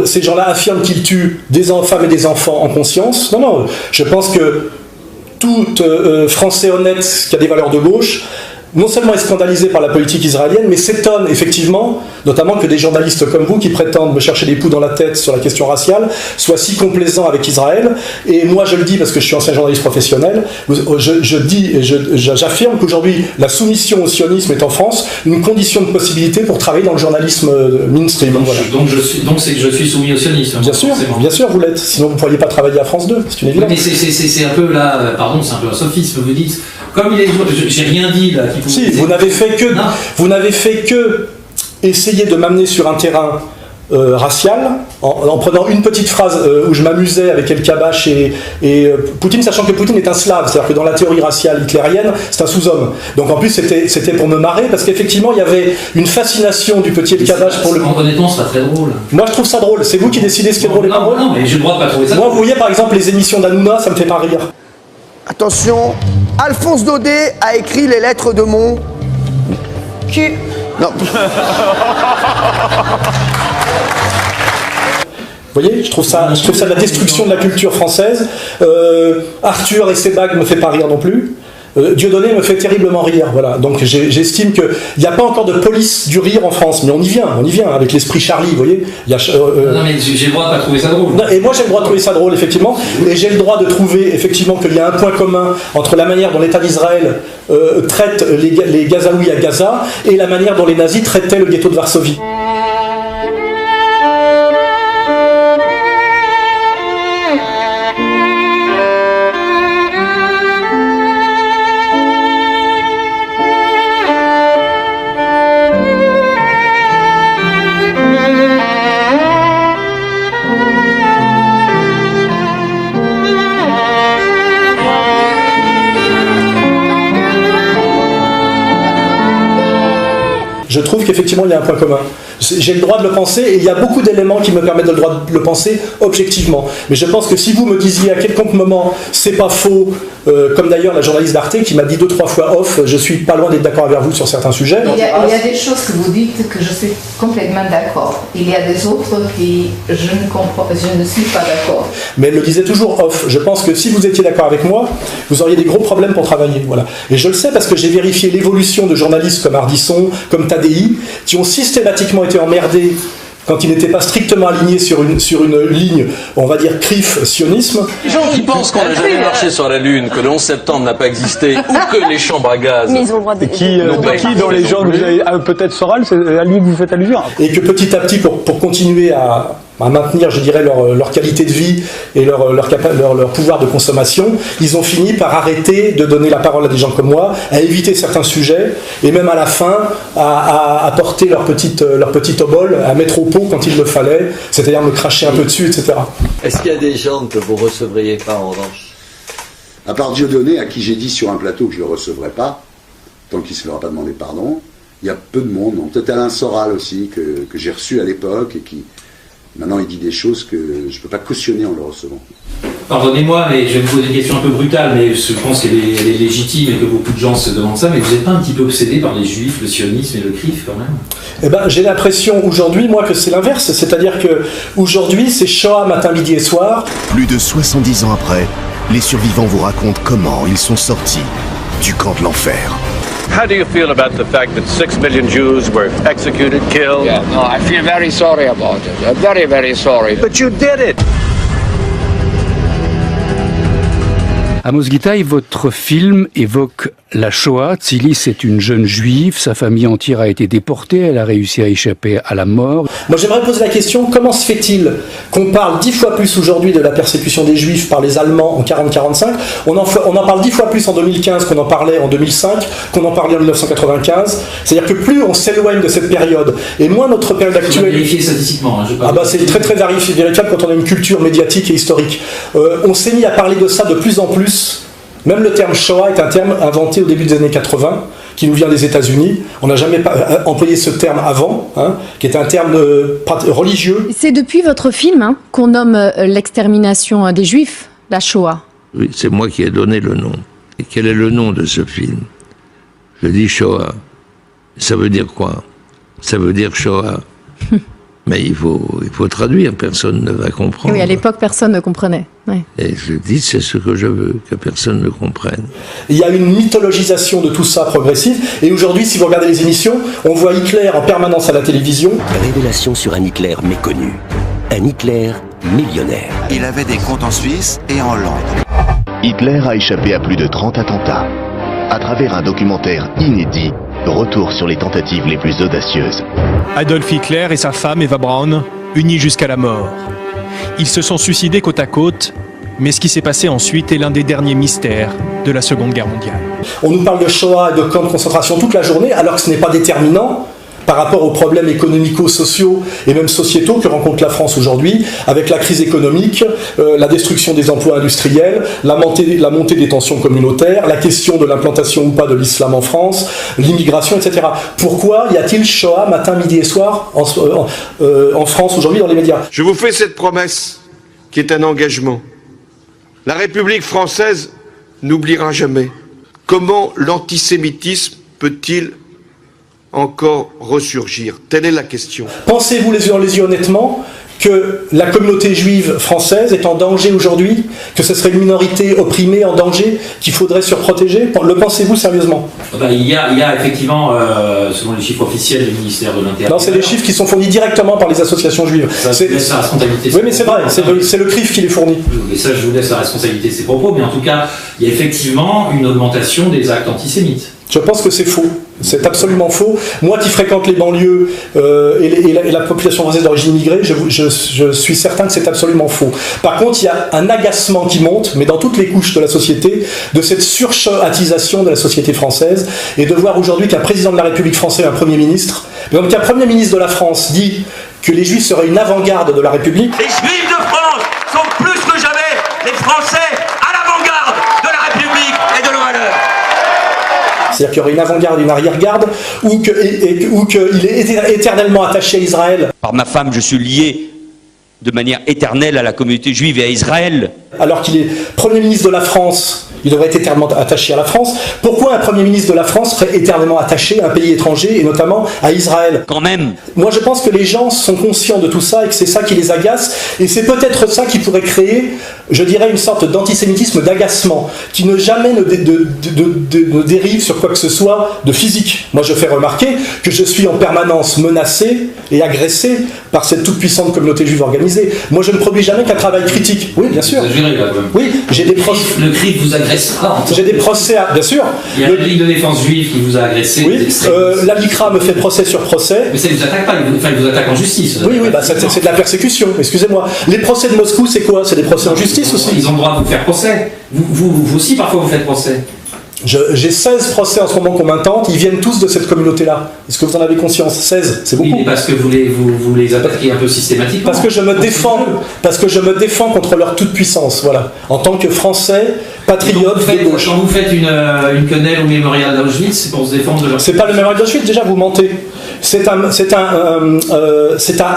Ces gens-là affirment qu'ils tuent des femmes et des enfants en conscience. Non, je pense que tout Français honnête qui a des valeurs de gauche non seulement est scandalisé par la politique israélienne, mais s'étonne effectivement, notamment que des journalistes comme vous, qui prétendent me chercher des poux dans la tête sur la question raciale, soient si complaisants avec Israël. Et moi je le dis parce que je suis ancien journaliste professionnel, j'affirme qu'aujourd'hui la soumission au sionisme est en France une condition de possibilité pour travailler dans le journalisme mainstream. Voilà.
Donc c'est que je suis soumis au sionisme.
Bien sûr vous l'êtes, sinon vous ne pourriez pas travailler à France 2, c'est une évidence.
Mais c'est un peu là, pardon, c'est un peu un sophisme, vous dites, comme il est, j'ai rien dit là.
Si, vous n'avez fait que essayer de m'amener sur un terrain racial, en prenant une petite phrase où je m'amusais avec El Kabash et Poutine, sachant que Poutine est un slave, c'est-à-dire que dans la théorie raciale hitlérienne, c'est un sous-homme. Donc en plus, c'était pour me marrer, parce qu'effectivement, il y avait une fascination du petit El Kabash pour le...
Honnêtement, c'est pas très drôle.
Moi, je trouve ça drôle. C'est vous qui décidez ce qui est drôle et pas drôle.
Non, mais j'ai le droit de pas trouver ça.
Moi, vous voyez, par exemple, les émissions d'Hanouna, ça me fait pas rire.
Attention, Alphonse Daudet a écrit les lettres de mon... Qui... Non.
Vous voyez, je trouve ça de la destruction de la culture française. Arthur et ses bagues me fait pas rire non plus. Dieudonné me fait terriblement rire, voilà. Donc j'estime qu'il n'y a pas encore de police du rire en France, mais on y vient avec l'esprit Charlie, vous voyez.
Non mais j'ai le droit de pas trouver ça drôle.
Non, et moi j'ai le droit de trouver ça drôle, effectivement, et j'ai le droit de trouver effectivement qu'il y a un point commun entre la manière dont l'État d'Israël traite les Gazaouis à Gaza et la manière dont les nazis traitaient le ghetto de Varsovie. Je trouve qu'effectivement il y a un point commun. J'ai le droit de le penser et il y a beaucoup d'éléments qui me permettent de le penser objectivement. Mais je pense que si vous me disiez à quelconque moment c'est pas faux, comme d'ailleurs la journaliste d'Arte qui m'a dit 2-3 fois off, je suis pas loin d'être d'accord avec vous sur certains sujets.
Il y a des choses que vous dites que je suis complètement d'accord. Il y a des autres qui je ne suis pas d'accord.
Mais elle le disait toujours off. Je pense que si vous étiez d'accord avec moi, vous auriez des gros problèmes pour travailler. Voilà. Et je le sais parce que j'ai vérifié l'évolution de journalistes comme Ardisson, comme Tadei, qui ont systématiquement été emmerdés quand ils n'étaient pas strictement alignés sur une ligne, on va dire CRIF-sionisme.
Les gens qui pensent qu'on n'a jamais marché sur la Lune, que le 11 septembre n'a pas existé, ou que les chambres à gaz...
Mais ils ont le droit de...
Qui dans les gens que vous avez... Peut-être Soral, c'est à lui que vous faites allusion. Et que petit à petit, pour continuer à maintenir, je dirais, leur qualité de vie et leur pouvoir de consommation, ils ont fini par arrêter de donner la parole à des gens comme moi, à éviter certains sujets, et même à la fin, à porter leur petit obol, à mettre au pot quand il le fallait, c'est-à-dire me cracher un peu dessus, etc.
Est-ce qu'il y a des gens que vous ne recevriez pas en revanche?
À part Dieudonné, à qui j'ai dit sur un plateau que je ne le recevrai pas, tant qu'il ne se leur a pas demandé pardon, il y a peu de monde. Peut-être Alain Soral aussi, que j'ai reçu à l'époque, et qui... Maintenant, il dit des choses que je ne peux pas cautionner en le recevant.
Pardonnez-moi, mais je vais vous poser une question un peu brutale, mais je pense qu'elle est légitime et que beaucoup de gens se demandent ça, mais vous n'êtes pas un petit peu obsédé par les juifs, le sionisme et le CRIF quand même?
Eh ben, j'ai l'impression aujourd'hui, moi, que c'est l'inverse. C'est-à-dire que aujourd'hui, c'est Shoah matin, midi et soir.
Plus de 70 ans après, les survivants vous racontent comment ils sont sortis du camp de l'enfer.
How do you feel about the fact that 6 million Jews were executed, killed?
Yeah, no, I feel very sorry about it. I'm very, very sorry.
But you did it!
Amos Gitaï, votre film évoque la Shoah. Tzili, c'est une jeune juive, sa famille entière a été déportée, elle a réussi à échapper à la mort.
Moi j'aimerais poser la question, comment se fait-il qu'on parle 10 fois plus aujourd'hui de la persécution des juifs par les Allemands en 40-45, on en parle 10 fois plus en 2015 qu'on en parlait en 2005, qu'on en parlait en 1995, c'est-à-dire que plus on s'éloigne de cette période, et moins notre période actuelle...
Vérifier statistiquement.
C'est très très vérifiable quand on a une culture médiatique et historique. On s'est mis à parler de ça de plus en plus. Même le terme Shoah est un terme inventé au début des années 80, qui nous vient des États-Unis. On n'a jamais employé ce terme avant, qui est un terme religieux.
C'est depuis votre film qu'on nomme l'extermination des Juifs, la Shoah.
Oui, c'est moi qui ai donné le nom. Et quel est le nom de ce film? Je dis Shoah. Ça veut dire quoi? Ça veut dire Shoah. Mais il faut traduire, personne ne va comprendre.
Oui, à l'époque, personne ne comprenait. Ouais.
Et je dis, c'est ce que je veux, que personne ne comprenne.
Il y a une mythologisation de tout ça progressive, et aujourd'hui, si vous regardez les émissions, on voit Hitler en permanence à la télévision.
Révélation sur un Hitler méconnu. Un Hitler millionnaire.
Il avait des comptes en Suisse et en Hollande.
Hitler a échappé à plus de 30 attentats. À travers un documentaire inédit, retour sur les tentatives les plus audacieuses.
Adolf Hitler et sa femme Eva Braun, unis jusqu'à la mort. Ils se sont suicidés côte à côte, mais ce qui s'est passé ensuite est l'un des derniers mystères de la Seconde Guerre mondiale.
On nous parle de Shoah et de camps de concentration toute la journée, alors que ce n'est pas déterminant par rapport aux problèmes économico-sociaux et même sociétaux que rencontre la France aujourd'hui, avec la crise économique, la destruction des emplois industriels, la montée des tensions communautaires, la question de l'implantation ou pas de l'islam en France, l'immigration, etc. Pourquoi y a-t-il Shoah matin, midi et soir en France aujourd'hui dans les médias?
Je vous fais cette promesse qui est un engagement. La République française n'oubliera jamais. Comment l'antisémitisme peut-il encore ressurgir? Telle est la question.
Pensez-vous les yeux dans les yeux honnêtement que la communauté juive française est en danger aujourd'hui, que ce serait une minorité opprimée en danger, qu'il faudrait surprotéger? Le pensez-vous sérieusement?
Il y a effectivement, selon les chiffres officiels du ministère de l'Intérieur...
Non, c'est des chiffres qui sont fournis directement par les associations juives.
Je vous laisse la responsabilité.
Oui, mais c'est vrai, c'est le CRIF qui les fournit.
Et ça, je vous laisse la responsabilité de ces propos, mais en tout cas, il y a effectivement une augmentation des actes antisémites.
Je pense que c'est faux. C'est absolument faux. Moi qui fréquente les banlieues et la population française d'origine immigrée, je suis certain que c'est absolument faux. Par contre, il y a un agacement qui monte, mais dans toutes les couches de la société, de cette surchoatisation de la société française, et de voir aujourd'hui qu'un président de la République française, un Premier ministre, donc qu'un Premier ministre de la France dit que les Juifs seraient une avant-garde de la République.
Les Juifs de France sont plus que jamais les Français à l'avant-garde de la République et de nos valeurs.
C'est-à-dire qu'il y aurait une avant-garde, une arrière-garde, ou qu'il est éternellement attaché à Israël.
Par ma femme, je suis lié de manière éternelle à la communauté juive et à Israël.
Alors qu'il est Premier ministre de la France, il devrait être éternellement attaché à la France. Pourquoi un Premier ministre de la France serait éternellement attaché à un pays étranger, et notamment à Israël?
Quand même.
Moi, je pense que les gens sont conscients de tout ça et que c'est ça qui les agace. Et c'est peut-être ça qui pourrait créer, je dirais, une sorte d'antisémitisme, d'agacement, qui ne jamais ne dérive sur quoi que ce soit de physique. Moi, je fais remarquer que je suis en permanence menacé et agressé par cette toute-puissante communauté juive organisée. Moi, je ne produis jamais qu'un travail critique. Oui, bien sûr. Oui, j'ai des procès.
Le CRIF vous agresse pas.
J'ai des procès, bien sûr.
Il y a la Ligue de défense juive qui vous a agressé.
Oui, la LICRA me fait procès sur procès.
Mais ça ne vous attaque pas, il vous attaque en justice.
Oui, c'est de la persécution, excusez-moi. Les procès de Moscou, c'est quoi? C'est des procès en justice aussi.
Ils ont le droit de vous faire procès. Vous aussi, parfois, vous faites procès.
J'ai 16 procès en ce moment qu'on m'intente, ils viennent tous de cette communauté-là. Est-ce que vous en avez conscience? 16, c'est beaucoup.
Oui, mais parce que vous les attaquez un peu systématiquement.
Parce que je me défends contre leur toute-puissance, voilà. En tant que Français, patriote de gauche.
Quand vous faites une quenelle au mémorial d'Auschwitz, c'est pour se défendre de leur...
C'est pas le mémorial d'Auschwitz, déjà vous mentez. C'est à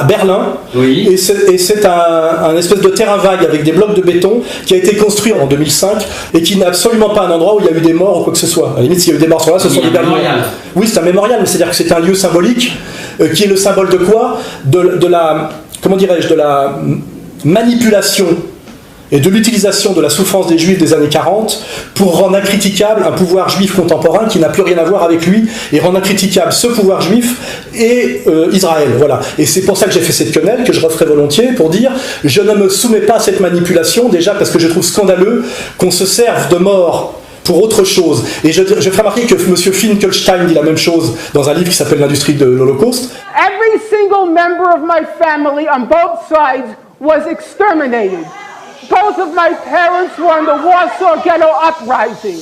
Berlin,
oui.
Et c'est un espèce de terrain vague avec des blocs de béton qui a été construit en 2005 et qui n'est absolument pas un endroit où il y a eu des morts ou quoi que ce soit. À la limite, s'il y a eu des morts sur là, ce sont des mémorial. Oui, c'est un mémorial, mais c'est-à-dire que c'est un lieu symbolique qui est le symbole de quoi? De la manipulation et de l'utilisation de la souffrance des Juifs des années 40 pour rendre incriticable un pouvoir juif contemporain qui n'a plus rien à voir avec lui, et rendre incriticable ce pouvoir juif et Israël. Voilà. Et c'est pour ça que j'ai fait cette quenelle, que je referai volontiers, pour dire je ne me soumets pas à cette manipulation, déjà parce que je trouve scandaleux qu'on se serve de mort pour autre chose. Et je ferai remarquer que M. Finkelstein dit la même chose dans un livre qui s'appelle L'industrie de l'Holocauste.
Every single member of my family on both sides was exterminated. Both of my parents were in the Warsaw Ghetto Uprising.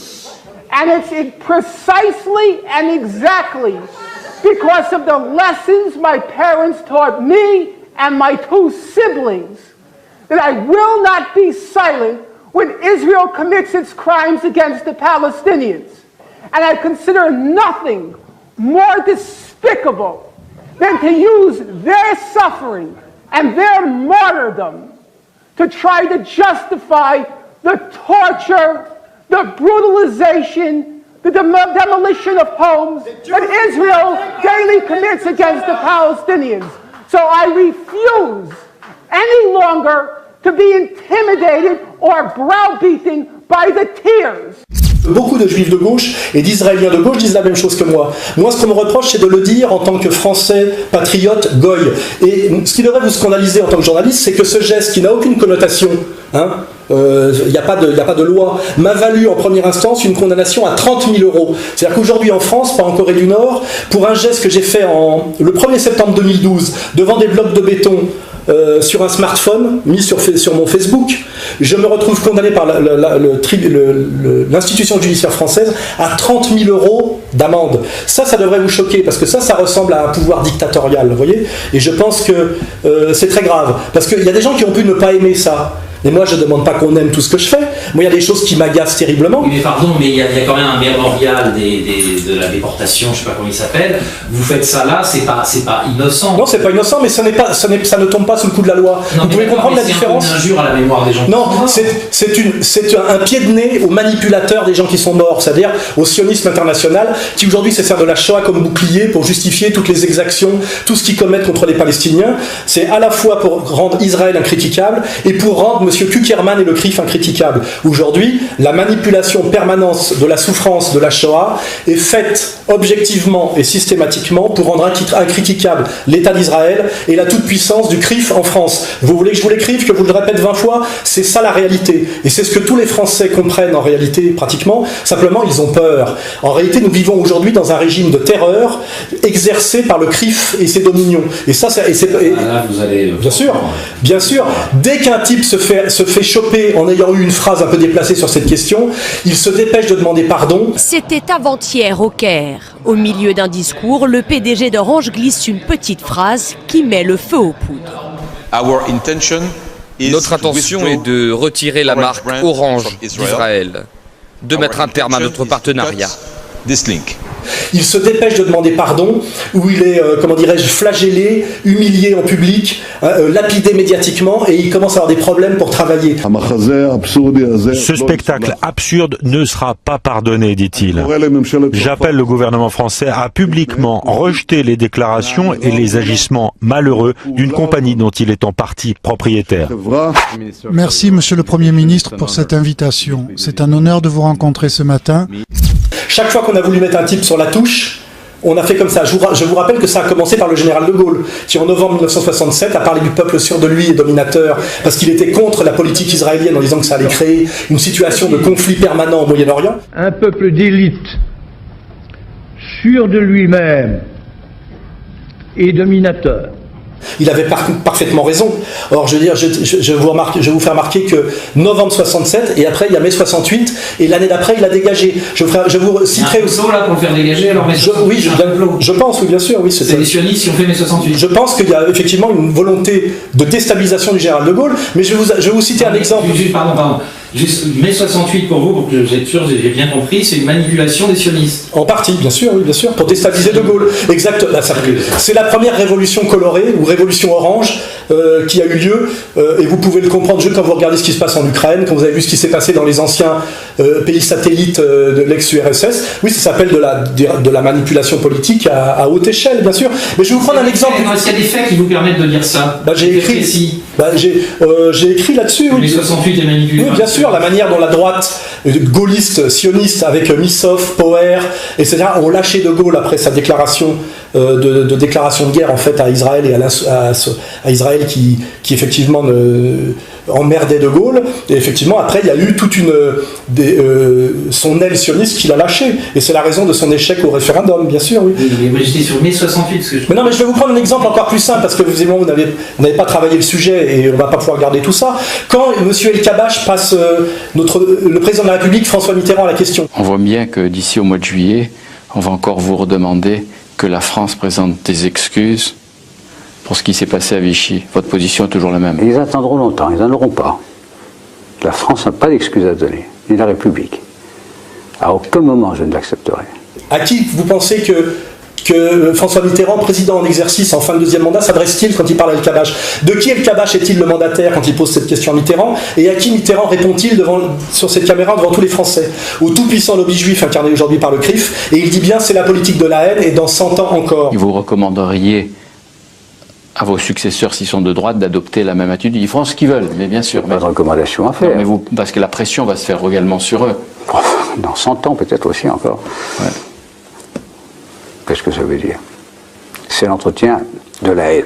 And it's precisely and exactly because of the lessons my parents taught me and my two siblings that I will not be silent when Israel commits its crimes against the Palestinians. And I consider nothing more despicable than to use their suffering and their martyrdom to try to justify the torture, the brutalization, the demolition of homes that Israel daily commits against the Palestinians. So I refuse any longer to be intimidated or browbeaten by the tears.
Beaucoup de juifs de gauche et d'israéliens de gauche disent la même chose que moi. Moi, ce qu'on me reproche, c'est de le dire en tant que français, patriote, goy. Et ce qui devrait vous scandaliser en tant que journaliste, c'est que ce geste qui n'a aucune connotation, il n'y a pas de loi, m'a valu en première instance une condamnation à 30 000 €. C'est-à-dire qu'aujourd'hui en France, pas en Corée du Nord, pour un geste que j'ai fait le 1er septembre 2012 devant des blocs de béton, sur un smartphone mis sur mon Facebook, je me retrouve condamné par l'institution judiciaire française à 30 000 € d'amende. Ça devrait vous choquer, parce que ça ressemble à un pouvoir dictatorial, vous voyez. Et je pense que c'est très grave, parce qu'il y a des gens qui ont pu ne pas aimer ça. Et moi, je ne demande pas qu'on aime tout ce que je fais. Moi, il y a des choses qui m'agacent terriblement.
Mais pardon, mais il y a quand même un mémorial de la déportation, je ne sais pas comment il s'appelle. Vous faites ça là, c'est pas innocent.
Non, c'est pas innocent, mais ça ne tombe pas sous le coup de la loi.
Non,
vous pouvez comprendre la différence.
C'est un peu une injure à la mémoire des gens.
Non, c'est un pied de nez aux manipulateurs des gens qui sont morts, c'est-à-dire au sionisme international, qui aujourd'hui se sert de la Shoah comme bouclier pour justifier toutes les exactions, tout ce qu'ils commettent contre les Palestiniens. C'est à la fois pour rendre Israël incritiquable et pour rendre M. Kuckerman et le CRIF incritiquable. Aujourd'hui, la manipulation permanente de la souffrance de la Shoah est faite objectivement et systématiquement pour rendre incritiquable l'État d'Israël et la toute-puissance du CRIF en France. Vous voulez que je vous l'écrive, que je vous le répète 20 fois? C'est ça la réalité. Et c'est ce que tous les Français comprennent en réalité, pratiquement. Simplement, ils ont peur. En réalité, nous vivons aujourd'hui dans un régime de terreur exercé par le CRIF et ses dominions. Et ça,
là, vous allez...
Bien sûr. Dès qu'un type se fait choper en ayant eu une phrase un peu déplacée sur cette question, il se dépêche de demander pardon.
C'était avant-hier au Caire. Au milieu d'un discours, le PDG d'Orange glisse une petite phrase qui met le feu aux poudres.
Notre intention est de retirer la marque Orange d'Israël, de mettre un terme à notre partenariat.
Il se dépêche de demander pardon, où il est, flagellé, humilié en public, lapidé médiatiquement, et il commence à avoir des problèmes pour travailler.
Ce spectacle absurde ne sera pas pardonné, dit-il. J'appelle le gouvernement français à publiquement rejeter les déclarations et les agissements malheureux d'une compagnie dont il est en partie propriétaire.
Merci, Monsieur le Premier ministre, pour cette invitation. C'est un honneur de vous rencontrer ce matin.
Chaque fois qu'on a voulu mettre un type sur la touche, on a fait comme ça. Je vous rappelle que ça a commencé par le général de Gaulle, qui en novembre 1967 a parlé du peuple sûr de lui et dominateur, parce qu'il était contre la politique israélienne en disant que ça allait créer une situation de conflit permanent au Moyen-Orient.
Un peuple d'élite, sûr de lui-même et dominateur.
Il avait parfaitement raison. Or, je veux dire, je vous fais remarquer que novembre 67, et après il y a mai 68, et l'année d'après il a dégagé. Je vous citerai aussi.
là pour le faire dégager, alors mai 68,
oui, je pense, oui, bien sûr, oui.
C'est les sionistes qui ont fait mai 68.
Je pense qu'il y a effectivement une volonté de déstabilisation du général de Gaulle, mais je vais vous citer un exemple.
Pardon. Juste mai 68 pour vous, pour que vous êtes sûr, j'ai bien compris, c'est une manipulation des sionistes.
En partie, bien sûr, pour déstabiliser de Gaulle. Exact. C'est la première révolution colorée ou révolution orange qui a eu lieu, et vous pouvez le comprendre juste quand vous regardez ce qui se passe en Ukraine, quand vous avez vu ce qui s'est passé dans les anciens pays satellites de l'ex-URSS. Oui, ça s'appelle de la manipulation politique à haute échelle, bien sûr. Mais je vais vous prendre un exemple.
Est-ce qu'il y a des faits qui vous permettent de dire ça?
J'ai écrit là-dessus. Oui.
Mai 68 est manipulé.
Oui, bien sûr. La manière dont la droite gaulliste, sioniste, avec Missov, Poher, etc., ont lâché de Gaulle après sa déclaration de déclaration de guerre en fait à Israël et à Israël qui effectivement emmerdait de Gaulle. Et effectivement, après, il y a eu toute son aile sioniste qui l'a lâché. Et c'est la raison de son échec au référendum, bien sûr. Oui.
Mais j'étais sur mai 68.
Mais non, mais je vais vous prendre un exemple encore plus simple, parce que visiblement, vous n'avez pas travaillé le sujet et on ne va pas pouvoir garder tout ça. Quand M. El Kabbach passe le président de la République, François Mitterrand, à la question.
On voit bien que d'ici au mois de juillet, on va encore vous redemander que la France présente des excuses pour ce qui s'est passé à Vichy. Votre position est toujours la même.
Ils attendront longtemps, ils n'en auront pas. La France n'a pas d'excuses à donner, ni la République. À aucun moment je ne l'accepterai.
À qui vous pensez que François Mitterrand, président en exercice en fin de deuxième mandat, s'adresse-t-il quand il parle à El Kabbach? De qui El Kabbach est-il le mandataire quand il pose cette question à Mitterrand? Et à qui Mitterrand répond-il sur cette caméra devant tous les Français? Au tout-puissant lobby juif incarné aujourd'hui par le CRIF, et il dit bien c'est la politique de la haine, et dans 100 ans encore.
Vous recommanderiez à vos successeurs, s'ils sont de droite, d'adopter la même attitude. Ils feront ce qu'ils veulent, mais bien sûr.
Pas de recommandation à faire.
Non, mais parce que la pression va se faire également sur eux.
Dans 100 ans, peut-être aussi encore.
Ouais.
Qu'est-ce que ça veut dire? C'est l'entretien de la haine.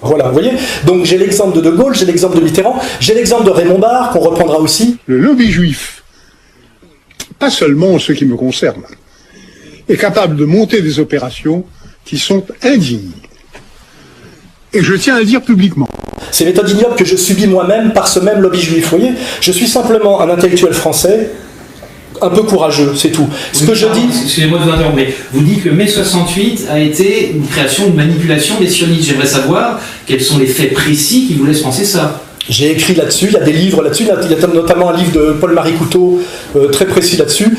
Voilà, vous voyez. Donc j'ai l'exemple de Gaulle, j'ai l'exemple de Mitterrand, j'ai l'exemple de Raymond Barre, qu'on reprendra aussi.
Le lobby juif, pas seulement en ce qui me concerne, est capable de monter des opérations qui sont indignes. Et je tiens à le dire publiquement.
C'est une méthode ignoble que je subis moi-même par ce même lobby juif. Vous voyez, je suis simplement un intellectuel français, un peu courageux, c'est tout. Ce que je dis...
Excusez-moi de vous interrompre, mais vous dites que mai 68 a été une création, une manipulation des sionistes. J'aimerais savoir quels sont les faits précis qui vous laissent penser ça.
J'ai écrit là-dessus, il y a des livres là-dessus, il y a notamment un livre de Paul-Marie Couteau très précis là-dessus.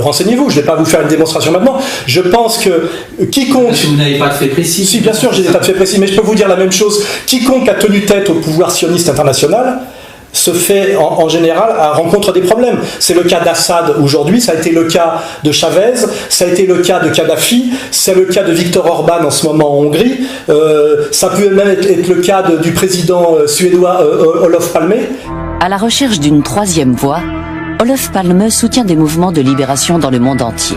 Renseignez-vous, je ne vais pas vous faire une démonstration maintenant. Je pense que quiconque...
Parce que vous n'avez pas de faits précis.
Si, bien sûr, j'ai des tas de faits précis, mais je peux vous dire la même chose. Quiconque a tenu tête au pouvoir sioniste international se fait en général à rencontre des problèmes. C'est le cas d'Assad aujourd'hui, ça a été le cas de Chavez, ça a été le cas de Kadhafi, c'est le cas de Viktor Orban en ce moment en Hongrie, ça peut même être le cas du président suédois Olof Palme.
À la recherche d'une troisième voie, Olof Palme soutient des mouvements de libération dans le monde entier.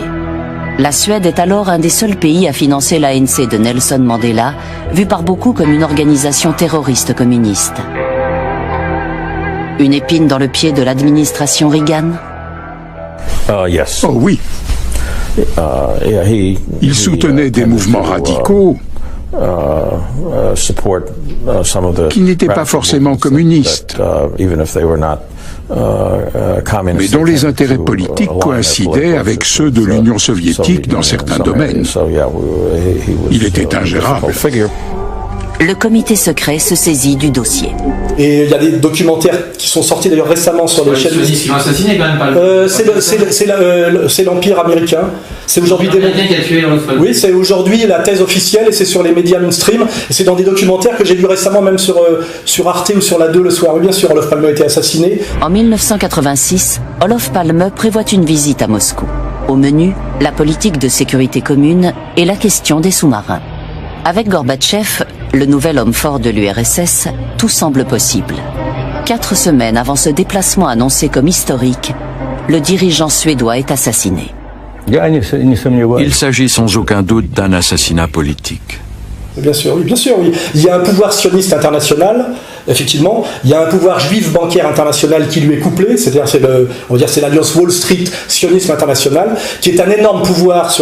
La Suède est alors un des seuls pays à financer l'ANC de Nelson Mandela, vu par beaucoup comme une organisation terroriste communiste. Une épine dans le pied de l'administration Reagan?
Oh oui. Il soutenait des mouvements radicaux qui n'étaient pas forcément communistes, mais dont les intérêts politiques coïncidaient avec ceux de l'Union soviétique dans certains domaines. Il était ingérable.
Le comité secret se saisit du dossier.
Et il y a des documentaires qui sont sortis d'ailleurs récemment sur les chaînes.
Qui l'ont assassiné quand même pas.
C'est l'Empire américain. C'est aujourd'hui Oui, c'est aujourd'hui la thèse officielle et c'est sur les médias mainstream. Et c'est dans des documentaires que j'ai vu récemment, même sur Arte ou sur la 2 le soir. Oui, bien sûr, Olof Palme a été assassiné.
En 1986, Olof Palme prévoit une visite à Moscou. Au menu, la politique de sécurité commune et la question des sous-marins. Avec Gorbatchev, le nouvel homme fort de l'URSS, tout semble possible. 4 semaines avant ce déplacement annoncé comme historique, le dirigeant suédois est assassiné.
Il s'agit sans aucun doute d'un assassinat politique.
Bien sûr, oui, bien sûr, oui. Il y a un pouvoir sioniste international, effectivement. Il y a un pouvoir juif bancaire international qui lui est couplé, c'est-à-dire c'est l'alliance Wall Street sionisme international, qui est un énorme pouvoir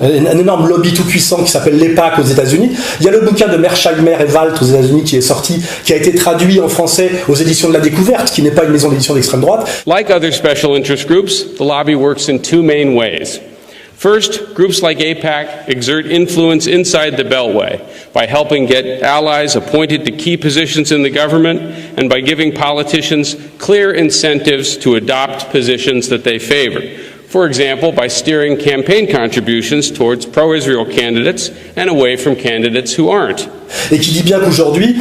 un énorme lobby tout puissant qui s'appelle l'EPAC aux États-Unis. Il y a le bouquin de Mersheimer et Walt aux États-Unis qui est sorti, qui a été traduit en français aux éditions de la Découverte, qui n'est pas une maison d'édition d'extrême droite.
Like other special interest groups, the lobby works in 2 main ways. First, groups like AIPAC exert influence inside the Beltway by helping get allies appointed to key positions in the government and by giving politicians clear incentives to adopt positions that they favor. For example, by steering campaign contributions towards pro-Israel candidates and away from candidates who aren't.
Et qui dit bien qu'aujourd'hui,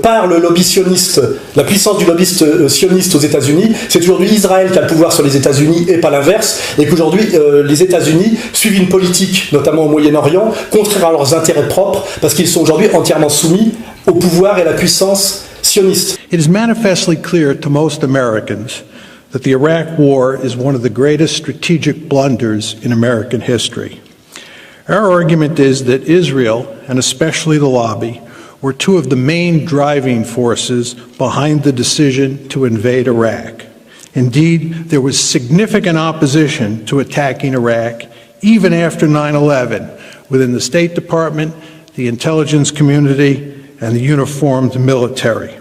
par le lobby sioniste, la puissance du lobbyiste sioniste aux États-Unis, c'est aujourd'hui Israël qui a le pouvoir sur les États-Unis et pas l'inverse, et qu'aujourd'hui les États-Unis suivent une politique, notamment au Moyen-Orient, contraire à leurs intérêts propres, parce qu'ils sont aujourd'hui entièrement soumis au pouvoir et à la puissance sioniste.
It is manifestly clear to most Americans that the Iraq War is one of the greatest strategic blunders in American history. Our argument is that Israel, and especially the lobby, were 2 of the main driving forces behind the decision to invade Iraq. Indeed, there was significant opposition to attacking Iraq, even after 9/11, within the State Department, the intelligence community, and the uniformed military.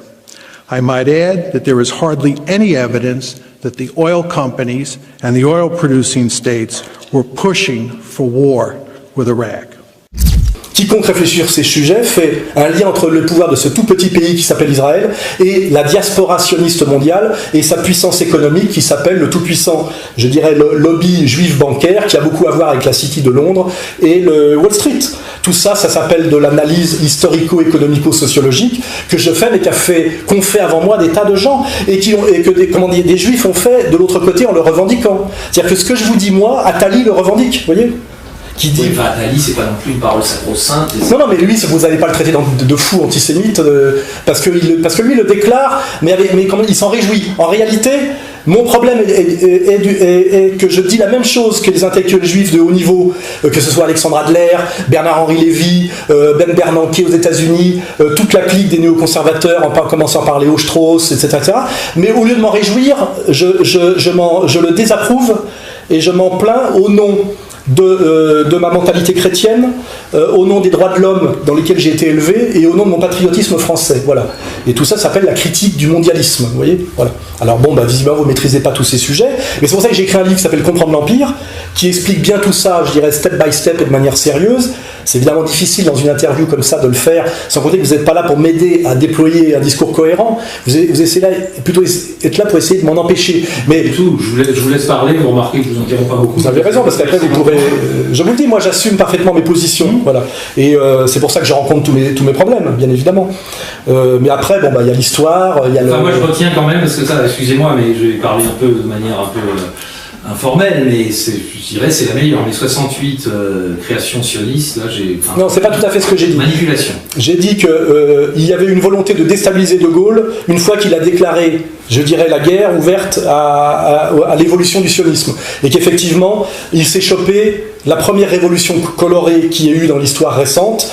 I might add that there is hardly any evidence that the oil companies and the oil-producing states were pushing for war with Iraq.
Quiconque réfléchit sur ces sujets fait un lien entre le pouvoir de ce tout petit pays qui s'appelle Israël et la diaspora sioniste mondiale et sa puissance économique qui s'appelle le tout-puissant, je dirais, le lobby juif bancaire qui a beaucoup à voir avec la City de Londres et le Wall Street. Tout ça, ça s'appelle de l'analyse historico-économico-sociologique que je fais, mais qu'ont fait avant moi des tas de gens et que des juifs ont fait de l'autre côté en le revendiquant. C'est-à-dire que ce que je vous dis moi, Attali le revendique, vous voyez ? qui dit...
Oui, enfin, Attali, c'est pas non plus une parole sacro-sainte.
Non, mais lui, vous n'allez pas le traiter de fou antisémite, parce que lui le déclare, mais quand même, il s'en réjouit. En réalité, mon problème est que je dis la même chose que les intellectuels juifs de haut niveau, que ce soit Alexandre Adler, Bernard-Henri Lévy, Ben Bernanke aux États-Unis, toute la clique des néoconservateurs, en commençant par Léo Strauss, etc., etc. Mais au lieu de m'en réjouir, je le désapprouve et je m'en plains au nom de ma mentalité chrétienne, au nom des droits de l'homme dans lesquels j'ai été élevé et au nom de mon patriotisme français. Voilà. Et tout ça s'appelle la critique du mondialisme. Vous voyez, voilà. Alors bon, visiblement vous ne maîtrisez pas tous ces sujets, mais c'est pour ça que j'ai écrit un livre qui s'appelle Comprendre l'Empire, qui explique bien tout ça, je dirais step by step et de manière sérieuse. C'est évidemment difficile dans une interview comme ça de le faire, sans compter que vous n'êtes pas là pour m'aider à déployer un discours cohérent. Vous essayez là, plutôt être là pour essayer de m'en empêcher. Mais
tout, je vous laisse parler, vous remarquez que je vous interromps pas beaucoup.
Vous avez raison, parce qu'après vous pourrez... Je vous le dis, moi j'assume parfaitement mes positions, voilà. Et c'est pour ça que je rencontre tous mes problèmes, bien évidemment. Mais après, il y a l'histoire, il y a
moi je retiens quand même, parce que ça, excusez-moi, mais je vais parler un peu de manière un peu... informel, mais je dirais c'est la meilleure. Les 68 créations sionistes, là j'ai...
Non, c'est pas tout à fait ce que j'ai dit.
Manipulation.
J'ai dit qu'il y avait une volonté de déstabiliser De Gaulle une fois qu'il a déclaré, je dirais, la guerre ouverte à l'évolution du sionisme. Et qu'effectivement, il s'est chopé la première révolution colorée qu'il y a eu dans l'histoire récente,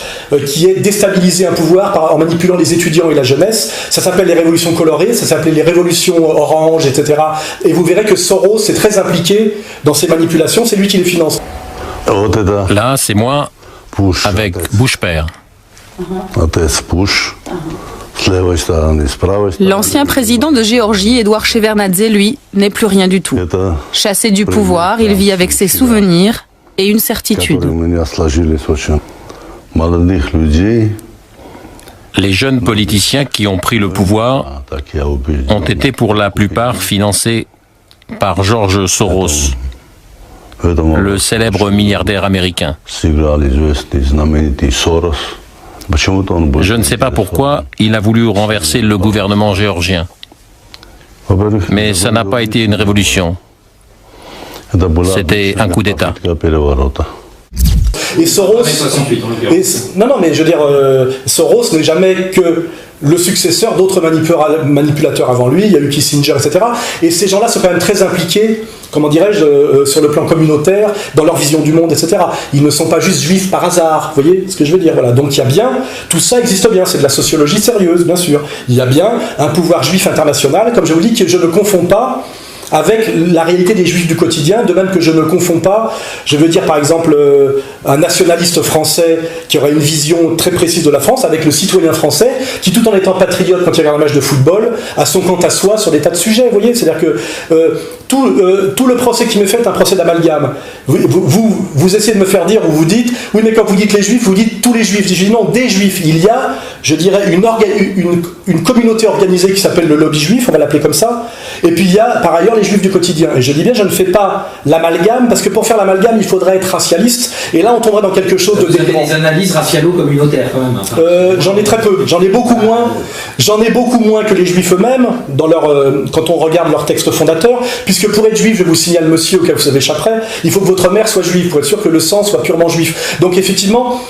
qui est déstabiliser un pouvoir en manipulant les étudiants et la jeunesse. Ça s'appelle les révolutions colorées, ça s'appelait les révolutions orange, etc. Et vous verrez que Soros est très impliqué dans ces manipulations, c'est lui qui les finance.
Là, c'est moi avec Bush père.
L'ancien président de Géorgie, Edouard Shevardnadze, lui, n'est plus rien du tout. Chassé du pouvoir, il vit avec ses souvenirs et une certitude.
Les jeunes politiciens qui ont pris le pouvoir ont été pour la plupart financés par George Soros, le célèbre milliardaire américain. Je ne sais pas pourquoi il a voulu renverser le gouvernement géorgien. Mais ça n'a pas été une révolution. C'était un coup d'État.
Et Soros... mais je veux dire, Soros n'est jamais que le successeur d'autres manipulateurs avant lui, il y a eu Kissinger, etc. Et ces gens-là sont quand même très impliqués, comment dirais-je, sur le plan communautaire, dans leur vision du monde, etc. Ils ne sont pas juste juifs par hasard, vous voyez ce que je veux dire, voilà. Donc il y a bien, tout ça existe bien, c'est de la sociologie sérieuse, bien sûr. Il y a bien un pouvoir juif international, comme je vous dis, que je ne confonds pas avec la réalité des juifs du quotidien, de même que je ne confonds pas, je veux dire par exemple un nationaliste français qui aurait une vision très précise de la France avec le citoyen français qui, tout en étant patriote quand il regarde un match de football, a son quant à soi sur des tas de sujets, vous voyez, c'est-à-dire que tout le procès qui m'est fait est un procès d'amalgame. Vous essayez de me faire dire, ou vous dites, oui mais quand vous dites les juifs, vous dites tous les juifs. Je dis non, des juifs. Il y a, je dirais, une communauté organisée qui s'appelle le lobby juif, on va l'appeler comme ça, et puis il y a par ailleurs les juifs du quotidien. Et je dis bien, je ne fais pas l'amalgame, parce que pour faire l'amalgame, il faudrait être racialiste, et là on tomberait dans quelque chose de délirant.
Vous avez des analyses racialo-communautaires quand même.
J'en ai très peu, j'en ai beaucoup moins que les juifs eux-mêmes, quand on regarde leurs textes fondateurs, puisque pour être juif, je vous signale monsieur, auquel vous échapperait, il faut que votre mère soit juive, pour être sûr que le sang soit purement juif. Donc effectivement,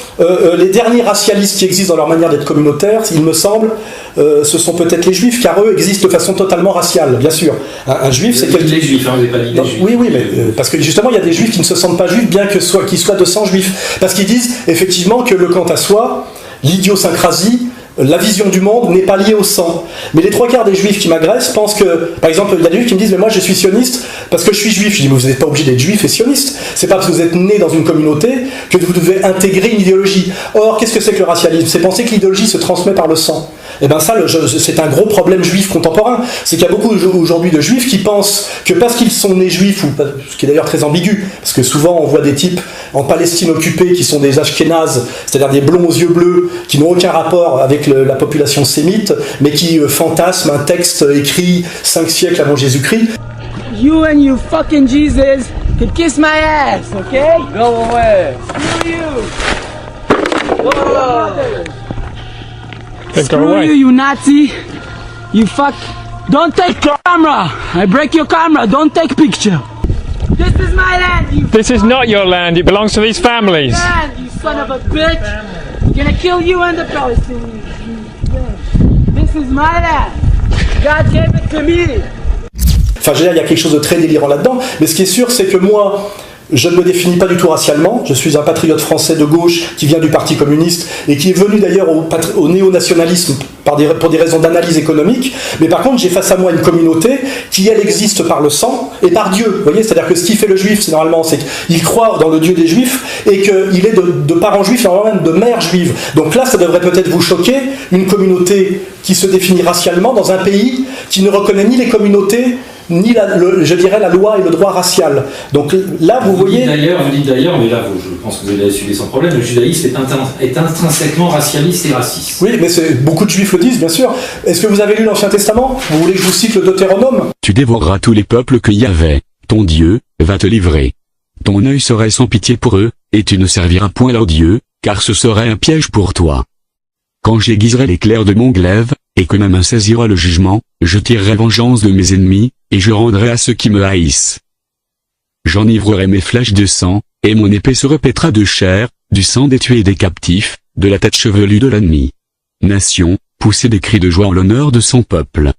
les derniers racialistes qui existent dans leur manière d'être communautaire, il me semble, ce sont peut-être les juifs, car eux existent de façon totalement raciale, bien sûr. Un juif, c'est quelqu'un...
Les juifs, vous n'avez pas dit les juifs.
Oui, mais parce que justement, il y a des juifs qui ne se sentent pas juifs, bien qu'ils soient de sang juif. Parce qu'ils disent, effectivement, que le quant à soi, l'idiosyncrasie, la vision du monde n'est pas liée au sang. Mais les 3/4 des juifs qui m'agressent pensent que, par exemple, il y a des juifs qui me disent, mais moi je suis sioniste parce que je suis juif. Je dis, mais vous n'êtes pas obligé d'être juif et sioniste. C'est pas parce que vous êtes né dans une communauté que vous devez intégrer une idéologie. Or, qu'est-ce que c'est que le racialisme? C'est penser que l'idéologie se transmet par le sang. Et bien ça, c'est un gros problème juif contemporain. C'est qu'il y a beaucoup aujourd'hui de juifs qui pensent que parce qu'ils sont nés juifs, ce qui est d'ailleurs très ambigu, parce que souvent on voit des types en Palestine occupée qui sont des ashkénazes, c'est-à-dire des blonds aux yeux bleus, qui n'ont aucun rapport avec la population sémite, mais qui fantasment un texte écrit 5 siècles avant Jésus-Christ.
You and your fucking Jesus could kiss my ass, okay? Go away. Screw you. Go away. Screw you, you Nazi. You fuck. Don't take camera. I break your camera. Don't take picture. This is my land, you
This is not your land, it belongs to these families.
land, you son of a bitch. I'm gonna kill you and the Palestinians. This is my land. God gave it to me.
Enfin, je veux dire, il y a quelque chose de très délirant là-dedans, mais ce qui est sûr, c'est que moi, je ne me définis pas du tout racialement, je suis un patriote français de gauche qui vient du Parti communiste et qui est venu d'ailleurs au néo-nationalisme pour des raisons d'analyse économique, mais par contre j'ai face à moi une communauté qui elle existe par le sang et par Dieu, vous voyez, c'est-à-dire que ce qui fait le juif, c'est normalement, c'est qu'il croit dans le Dieu des juifs et qu'il est de parents juifs et normalement même de mère juive. Donc là ça devrait peut-être vous choquer, une communauté qui se définit racialement dans un pays qui ne reconnaît ni les communautés ni je dirais la loi et le droit racial. Donc là, vous voyez...
Vous dites d'ailleurs, mais là, je pense que vous allez assumer sans problème, le judaïsme est intrinsèquement racialiste et raciste.
Oui, mais beaucoup de juifs le disent, bien sûr. Est-ce que vous avez lu l'Ancien Testament? Vous voulez que je vous cite le Deutéronome?
Tu dévoreras tous les peuples que Yahvé, ton Dieu, va te livrer. Ton œil serait sans pitié pour eux, et tu ne serviras point leur Dieu, car ce serait un piège pour toi. Quand j'aiguiserai l'éclair de mon glaive, et que ma main saisira le jugement, je tirerai vengeance de mes ennemis, et je rendrai à ceux qui me haïssent. J'enivrerai mes flèches de sang, et mon épée se répétera de chair, du sang des tués et des captifs, de la tête chevelue de l'ennemi. Nation, poussez des cris de joie en l'honneur de son peuple.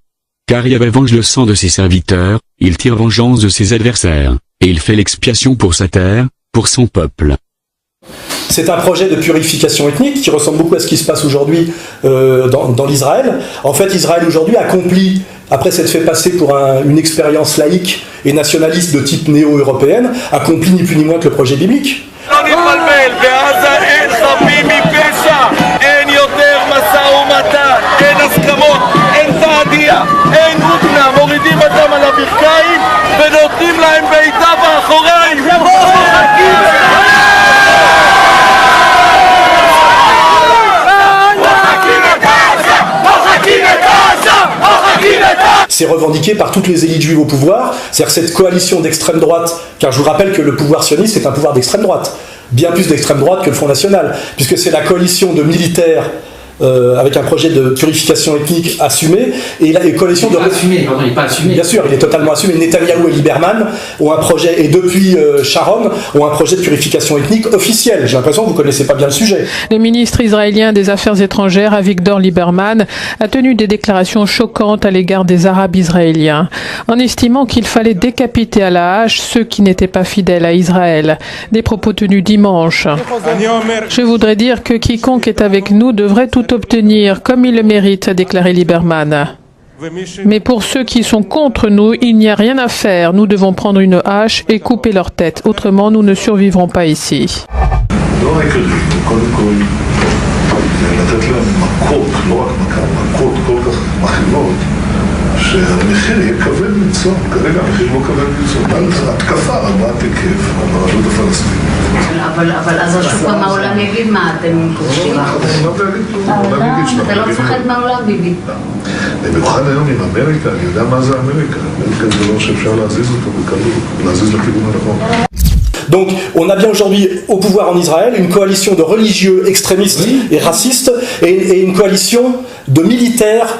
Car Yahvé venge le sang de ses serviteurs, il tire vengeance de ses adversaires, et il fait l'expiation pour sa terre, pour son peuple.
C'est un projet de purification ethnique qui ressemble beaucoup à ce qui se passe aujourd'hui dans l'Israël. En fait, Israël aujourd'hui accomplit, après s'être fait passer pour une expérience laïque et nationaliste de type néo-européenne, accomplit ni plus ni moins que le projet biblique. C'est revendiqué par toutes les élites juives au pouvoir, c'est-à-dire cette coalition d'extrême droite, car je vous rappelle que le pouvoir sioniste est un pouvoir d'extrême droite, bien plus d'extrême droite que le Front National, puisque c'est la coalition de militaires avec un projet de purification ethnique assumé, et la coalition
il n'est pas assumé.
Bien sûr, il est totalement assumé. Netanyahou et Lieberman ont un projet, et depuis Sharon, ont un projet de purification ethnique officiel. J'ai l'impression que vous ne connaissez pas bien le sujet.
Le ministre israélien des Affaires étrangères, Avigdor Lieberman, a tenu des déclarations choquantes à l'égard des Arabes israéliens, en estimant qu'il fallait décapiter à la hache ceux qui n'étaient pas fidèles à Israël. Des propos tenus dimanche. Je voudrais dire que quiconque est avec nous devrait tout obtenir comme il le mérite, a déclaré Lieberman. Mais pour ceux qui sont contre nous, il n'y a rien à faire. Nous devons prendre une hache et couper leur tête. Autrement, nous ne survivrons pas ici.
שהמחיר יהיה כבד מנשוא, כרגע המחיר לא כבד מנשוא, התקפה רבת היקף על הרשות הפלסטינית.
אבל אז השוק מהעולם יגיד מה אתם כובשים? אתה לא מפחד מהעולם, ביבי.
במיוחד היום עם אמריקה, אני יודע מה זה אמריקה. אמריקה זה דבר שאפשר להזיז אותו בקלות, להזיז לכיוון הנכון.
Donc, on a bien aujourd'hui au pouvoir en Israël une coalition de religieux extrémistes et racistes et une coalition de militaires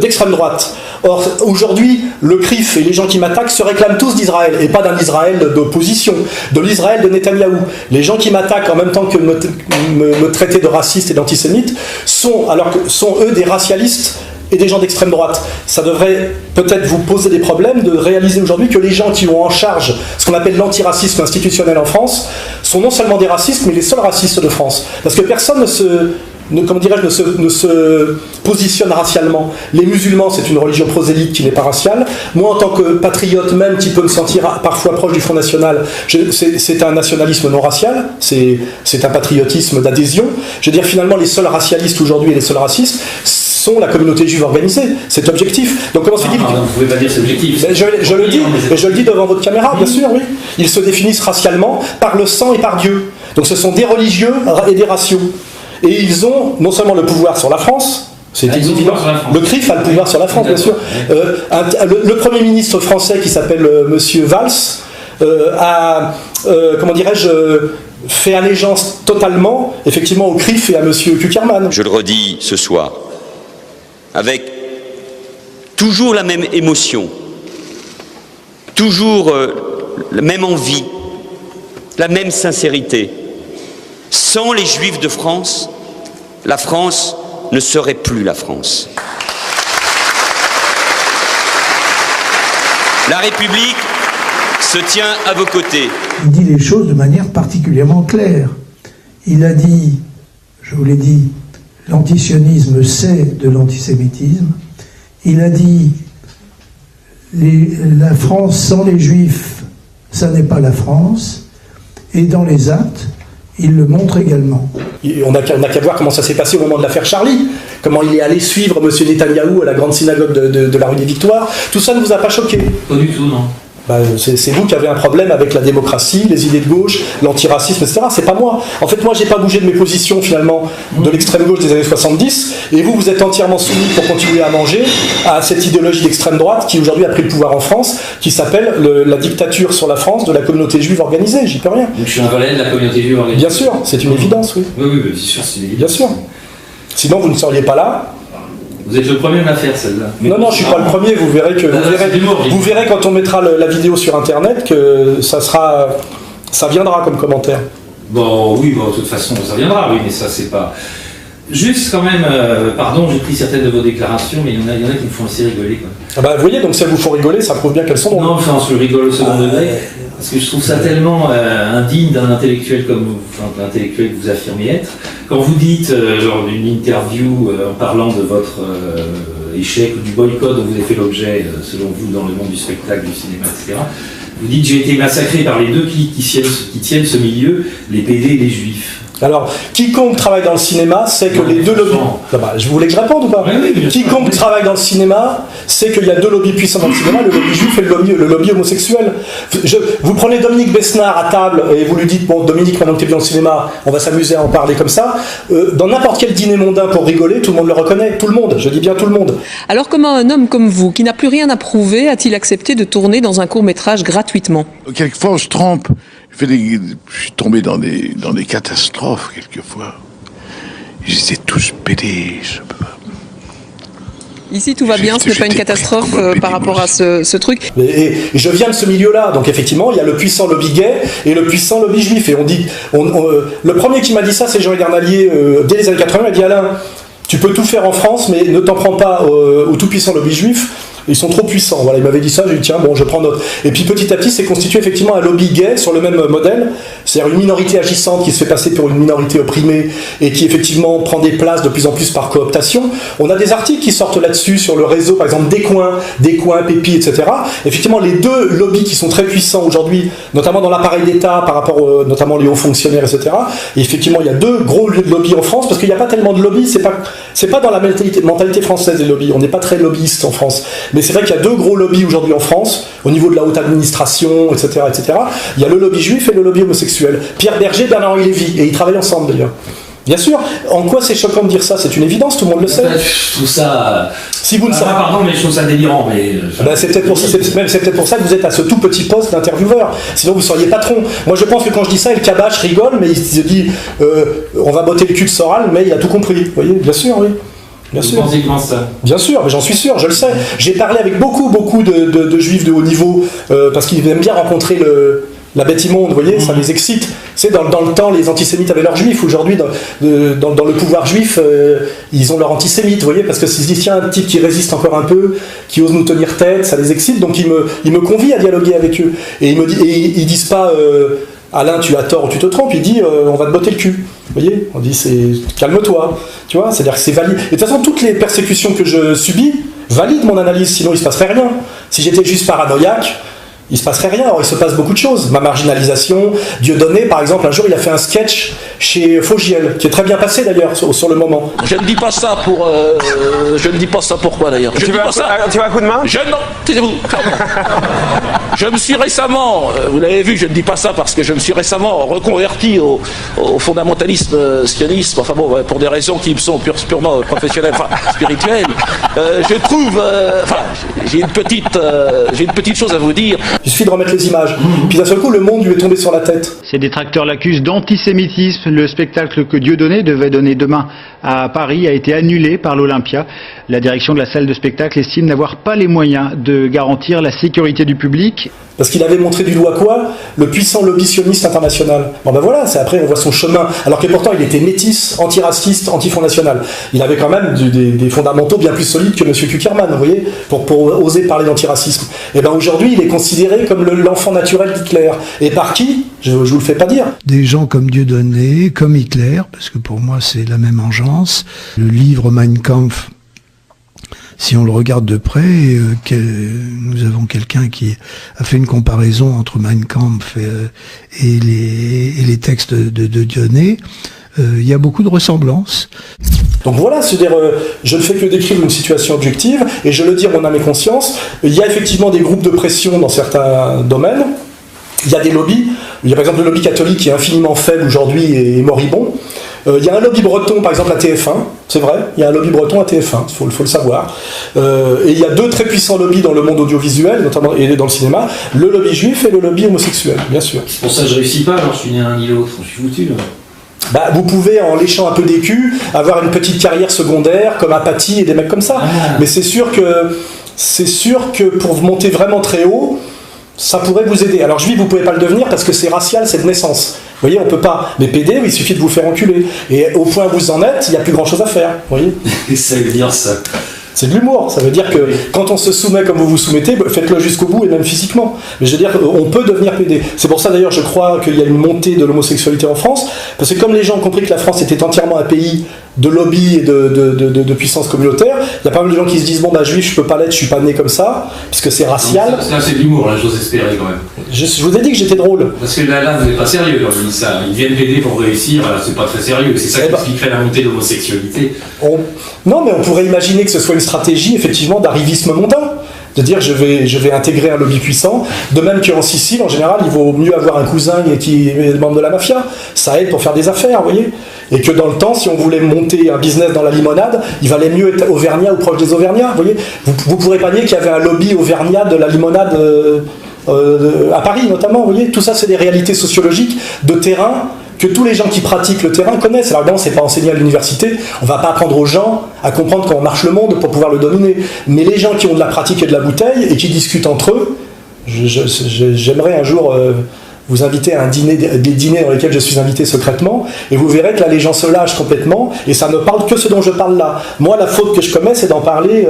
d'extrême droite. Or, aujourd'hui, le CRIF et les gens qui m'attaquent se réclament tous d'Israël, et pas d'un Israël d'opposition, de l'Israël de Netanyahou. Les gens qui m'attaquent en même temps que me traiter de raciste et d'antisémite sont eux des racialistes et des gens d'extrême droite. Ça devrait peut-être vous poser des problèmes de réaliser aujourd'hui que les gens qui ont en charge ce qu'on appelle l'antiracisme institutionnel en France sont non seulement des racistes, mais les seuls racistes de France. Parce que personne ne se positionne racialement. Les musulmans, c'est une religion prosélyte qui n'est pas raciale. Moi, en tant que patriote même, qui peut me sentir parfois proche du Front National, c'est un nationalisme non racial, c'est un patriotisme d'adhésion. Je veux dire, finalement, les seuls racialistes aujourd'hui et les seuls racistes sont la communauté juive organisée. C'est objectif. Donc comment se dit-il ?
Vous pouvez pas dire c'est objectif.
Je le dis, et je le dis devant votre caméra, bien sûr, oui. Ils se définissent racialement par le sang et par Dieu. Donc ce sont des religieux et des raciaux. Et ils ont non seulement le pouvoir sur la France, c'est évident, le CRIF a le pouvoir sur la France, bien sûr. Le Premier ministre français qui s'appelle Monsieur Valls a, comment dirais-je, fait allégeance totalement, effectivement, au CRIF et à Monsieur Kuckerman.
Je le redis ce soir, avec toujours la même émotion,
toujours la même envie, la même sincérité. Sans les Juifs de France, la France ne serait plus la France. La République se tient à vos côtés.
Il dit les choses de manière particulièrement claire. Il a dit, je vous l'ai dit, l'antisionisme c'est de l'antisémitisme. Il a dit, la France sans les Juifs, ça n'est pas la France. Et dans les actes, il le montre également.
On n'a qu'à voir comment ça s'est passé au moment de l'affaire Charlie, comment il est allé suivre M. Netanyahou à la grande synagogue de la rue des Victoires. Tout ça ne vous a pas choqué?
Pas du tout, non.
C'est vous qui avez un problème avec la démocratie, les idées de gauche, l'antiracisme, etc. C'est pas moi. En fait, moi, j'ai pas bougé de mes positions, finalement, de l'extrême gauche des années 70, et vous êtes entièrement soumis pour continuer à manger à cette idéologie d'extrême droite qui, aujourd'hui, a pris le pouvoir en France, qui s'appelle la dictature sur la France de la communauté juive organisée. J'y peux rien.
Donc, je suis un relais de la communauté juive organisée.
Bien sûr, c'est une évidence, oui.
Oui, bien sûr, c'est une évidence.
Bien sûr. Sinon, vous ne seriez pas là.
Vous êtes le premier à me la faire, celle-là.
Non, je suis pas le premier, vous verrez vous verrez quand on mettra la vidéo sur internet que ça viendra comme commentaire.
Bon, oui, de toute façon, ça viendra, oui, mais ça, c'est pas... Juste quand même, pardon, j'ai pris certaines de vos déclarations, mais il y en a qui me font assez rigoler, quoi.
Vous voyez, donc si elles vous font rigoler, ça prouve bien qu'elles sont drôles.
Non, enfin, je rigole au second degré, parce que je trouve ça tellement indigne d'un intellectuel comme vous, enfin, l'intellectuel que vous affirmez être. Quand vous dites, lors d'une interview, en parlant de votre échec ou du boycott dont vous avez fait l'objet, selon vous, dans le monde du spectacle, du cinéma, etc., vous dites « j'ai été massacré par les deux qui tiennent ce milieu, les PD et les Juifs ».
Alors, quiconque travaille dans le cinéma sait que les deux lobbies... je voulais que je réponde ou pas? Oui, quiconque travaille dans le cinéma sait qu'il y a deux lobbies puissants dans le cinéma, le lobby juif et le lobby homosexuel. Vous prenez Dominique Besnard à table et vous lui dites « bon, Dominique, maintenant que tu es bien au cinéma, on va s'amuser à en parler comme ça ». Dans n'importe quel dîner mondain pour rigoler, tout le monde le reconnaît, tout le monde, je dis bien tout le monde.
Alors comment un homme comme vous, qui n'a plus rien à prouver, a-t-il accepté de tourner dans un court-métrage gratuitement?
Quelquefois, on se trompe. Je suis tombé dans des catastrophes, quelquefois. Ils étaient tous pédés, je peux pas.
Ici, tout va bien, ce n'est pas une catastrophe par rapport à ce truc.
Et je viens de ce milieu-là, donc effectivement, il y a le puissant lobby gay et le puissant lobby juif. Et le premier qui m'a dit ça, c'est Jean Edernalier, dès les années 80, il a dit « Alain, tu peux tout faire en France, mais ne t'en prends pas au tout-puissant lobby juif. Ils sont trop puissants. » Voilà, il m'avait dit ça, j'ai dit tiens, bon, je prends note. Et puis petit à petit, c'est constitué effectivement un lobby gay sur le même modèle, c'est-à-dire une minorité agissante qui se fait passer pour une minorité opprimée et qui effectivement prend des places de plus en plus par cooptation. On a des articles qui sortent là-dessus sur le réseau, par exemple Des Coins, Pépi, etc. Effectivement, les deux lobbies qui sont très puissants aujourd'hui, notamment dans l'appareil d'État par rapport notamment les hauts fonctionnaires, etc. Et effectivement, il y a deux gros lobbies en France parce qu'il n'y a pas tellement de lobbies, c'est pas dans la mentalité française les lobbies, on n'est pas très lobbyiste en France. Mais c'est vrai qu'il y a deux gros lobbies aujourd'hui en France, au niveau de la haute administration, etc., etc. Il y a le lobby juif et le lobby homosexuel. Pierre Berger, Bernard-Henri Lévy, et ils travaillent ensemble d'ailleurs. Bien sûr. En quoi c'est choquant de dire ça? C'est une évidence, tout le monde le sait.
Je trouve ça...
Si vous ne savez...
pardon, mais je trouve ça délirant. Mais...
c'est peut-être pour ça que vous êtes à ce tout petit poste d'intervieweur. Sinon, vous seriez patron. Moi, je pense que quand je dis ça, El Kabbach rigole, mais il se dit on va botter le cul de Soral, mais il a tout compris. Vous voyez, bien sûr, oui. Bien sûr.
Vous pensez comment ça?
Bien sûr, mais j'en suis sûr, je le sais. J'ai parlé avec beaucoup de juifs de haut niveau, parce qu'ils aiment bien rencontrer la bête immonde, vous voyez, ça les excite. C'est dans le temps, les antisémites avaient leurs juifs. Aujourd'hui, dans le pouvoir juif, ils ont leur antisémite, vous voyez, parce que s'ils se disent, tiens, un type qui résiste encore un peu, qui ose nous tenir tête, ça les excite, donc ils me convient à dialoguer avec eux. Et ils disent pas, Alain, tu as tort ou tu te trompes, il dit, on va te botter le cul. Vous voyez, on dit, calme-toi, tu vois, c'est-à-dire que c'est valide. Et de toute façon, toutes les persécutions que je subis valident mon analyse, sinon il se passerait rien. Si j'étais juste paranoïaque, il se passerait rien. Or, il se passe beaucoup de choses. Ma marginalisation, Dieudonné, par exemple, un jour, il a fait un sketch chez Fogiel, qui est très bien passé d'ailleurs sur le moment.
Je ne dis pas ça pour. Je ne dis pas ça pourquoi d'ailleurs.
Tu veux un coup de main?
Non, taisez-vous. Je me suis récemment, vous l'avez vu, je ne dis pas ça parce que je me suis récemment reconverti au fondamentalisme sionisme, enfin bon, pour des raisons qui me sont purement professionnelles, enfin spirituelles. Je trouve, j'ai une petite chose à vous dire.
Il suffit de remettre les images. Puis d'un seul coup, le monde lui est tombé sur la tête.
Ses détracteurs l'accusent d'antisémitisme. Le spectacle que Dieudonné devait donner demain à Paris a été annulé par l'Olympia.
La direction de la salle de spectacle estime n'avoir pas les moyens de garantir la sécurité du public.
Parce qu'il avait montré du doigt quoi? Le puissant lobby sioniste international. Bon ben voilà, c'est après on voit son chemin. Alors que pourtant il était métis, antiraciste, anti-Front National. Il avait quand même des fondamentaux bien plus solides que M. Kuckerman, vous voyez, pour oser parler d'antiracisme. Et ben aujourd'hui il est considéré comme l'enfant naturel d'Hitler. Et par qui? Je vous le fais pas dire.
Des gens comme Dieudonné, comme Hitler, parce que pour moi c'est la même engeance. Le livre Mein Kampf, si on le regarde de près, nous avons quelqu'un qui a fait une comparaison entre Mein Kampf et les textes de Dieudonné. Il y a beaucoup de ressemblances.
Donc voilà, c'est-à-dire, je ne fais que décrire une situation objective, et je le dis à mon âme et conscience, il y a effectivement des groupes de pression dans certains domaines, il y a des lobbies, il y a par exemple le lobby catholique qui est infiniment faible aujourd'hui et moribond. Il y a un lobby breton, par exemple à TF1, c'est vrai, il y a un lobby breton à TF1, il faut le savoir. Et il y a deux très puissants lobbies dans le monde audiovisuel, notamment et dans le cinéma, le lobby juif et le lobby homosexuel, bien sûr.
C'est pour ça que je réussis pas, alors je suis ni l'un ni l'autre, je suis foutu là.
Bah, vous pouvez, en léchant un peu des culs, avoir une petite carrière secondaire, comme Apathy et des mecs comme ça. Mais c'est sûr que pour vous monter vraiment très haut, ça pourrait vous aider. Alors juif, vous pouvez pas le devenir parce que c'est racial, c'est de naissance. Vous voyez, on peut pas. Mais PD, il suffit de vous faire enculer. Et au point où vous en êtes, il n'y a plus grand chose à faire. Vous voyez.
Ça veut dire ça.
C'est de l'humour, ça veut dire que quand on se soumet comme vous vous soumettez, faites-le jusqu'au bout et même physiquement. Mais je veux dire, on peut devenir PD. C'est pour ça d'ailleurs, je crois qu'il y a une montée de l'homosexualité en France, parce que comme les gens ont compris que la France était entièrement un pays de lobby et de puissance communautaire, il y a pas mal de gens qui se disent, bon bah juif, je peux pas l'être, je suis pas né comme ça, puisque c'est racial.
Ça c'est de l'humour, là, j'ose espérer quand même.
Je vous ai dit que j'étais drôle.
Parce que là vous n'êtes pas sérieux quand je dis ça. Ils viennent PD pour réussir, c'est pas très sérieux. C'est ça qui expliquerait la montée de l'homosexualité.
Non, mais on pourrait imaginer que ce soit une stratégie, effectivement, d'arrivisme mondain. De dire, je vais intégrer un lobby puissant. De même qu'en Sicile, en général, il vaut mieux avoir un cousin qui est membre de la mafia. Ça aide pour faire des affaires, vous voyez. Et que dans le temps, si on voulait monter un business dans la limonade, il valait mieux être auvergnat ou proche des auvergnats, vous voyez. Vous pourrez pas nier qu'il y avait un lobby auvergnat de la limonade à Paris, notamment, vous voyez. Tout ça, c'est des réalités sociologiques de terrain que tous les gens qui pratiquent le terrain connaissent. Alors évidemment, c'est pas enseigné à l'université, on va pas apprendre aux gens à comprendre comment marche le monde pour pouvoir le dominer. Mais les gens qui ont de la pratique et de la bouteille et qui discutent entre eux, j'aimerais un jour vous inviter à des dîners dans lesquels je suis invité secrètement, et vous verrez que là les gens se lâchent complètement, et ça ne parle que ce dont je parle là. Moi, la faute que je commets, c'est d'en parler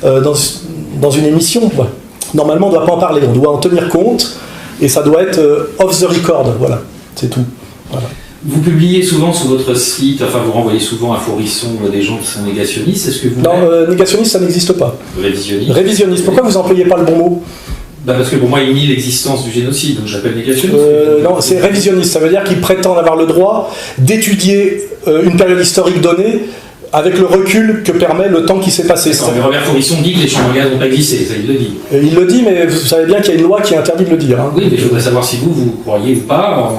dans une émission. Ouais. Normalement, on ne doit pas en parler, on doit en tenir compte, et ça doit être off the record, voilà, c'est tout. Voilà.
Vous publiez souvent sur votre site, enfin vous renvoyez souvent à Faurisson des gens qui sont négationnistes, est-ce que vous...
Non, négationniste, ça n'existe pas.
Révisionniste.
Révisionniste, pourquoi vous n'employez pas le bon mot?
Parce que pour moi, il nie l'existence du génocide, donc j'appelle négationniste.
Non, c'est révisionniste, ça veut dire qu'ils prétendent avoir le droit d'étudier une période historique donnée avec le recul que permet le temps qui s'est passé.
Mais Robert Faurisson dit que les chambres à gaz n'ont pas existé, ça il le dit.
Il le dit, mais vous savez bien qu'il y a une loi qui interdit de le dire. Hein.
Oui, mais je voudrais savoir si vous croyez ou pas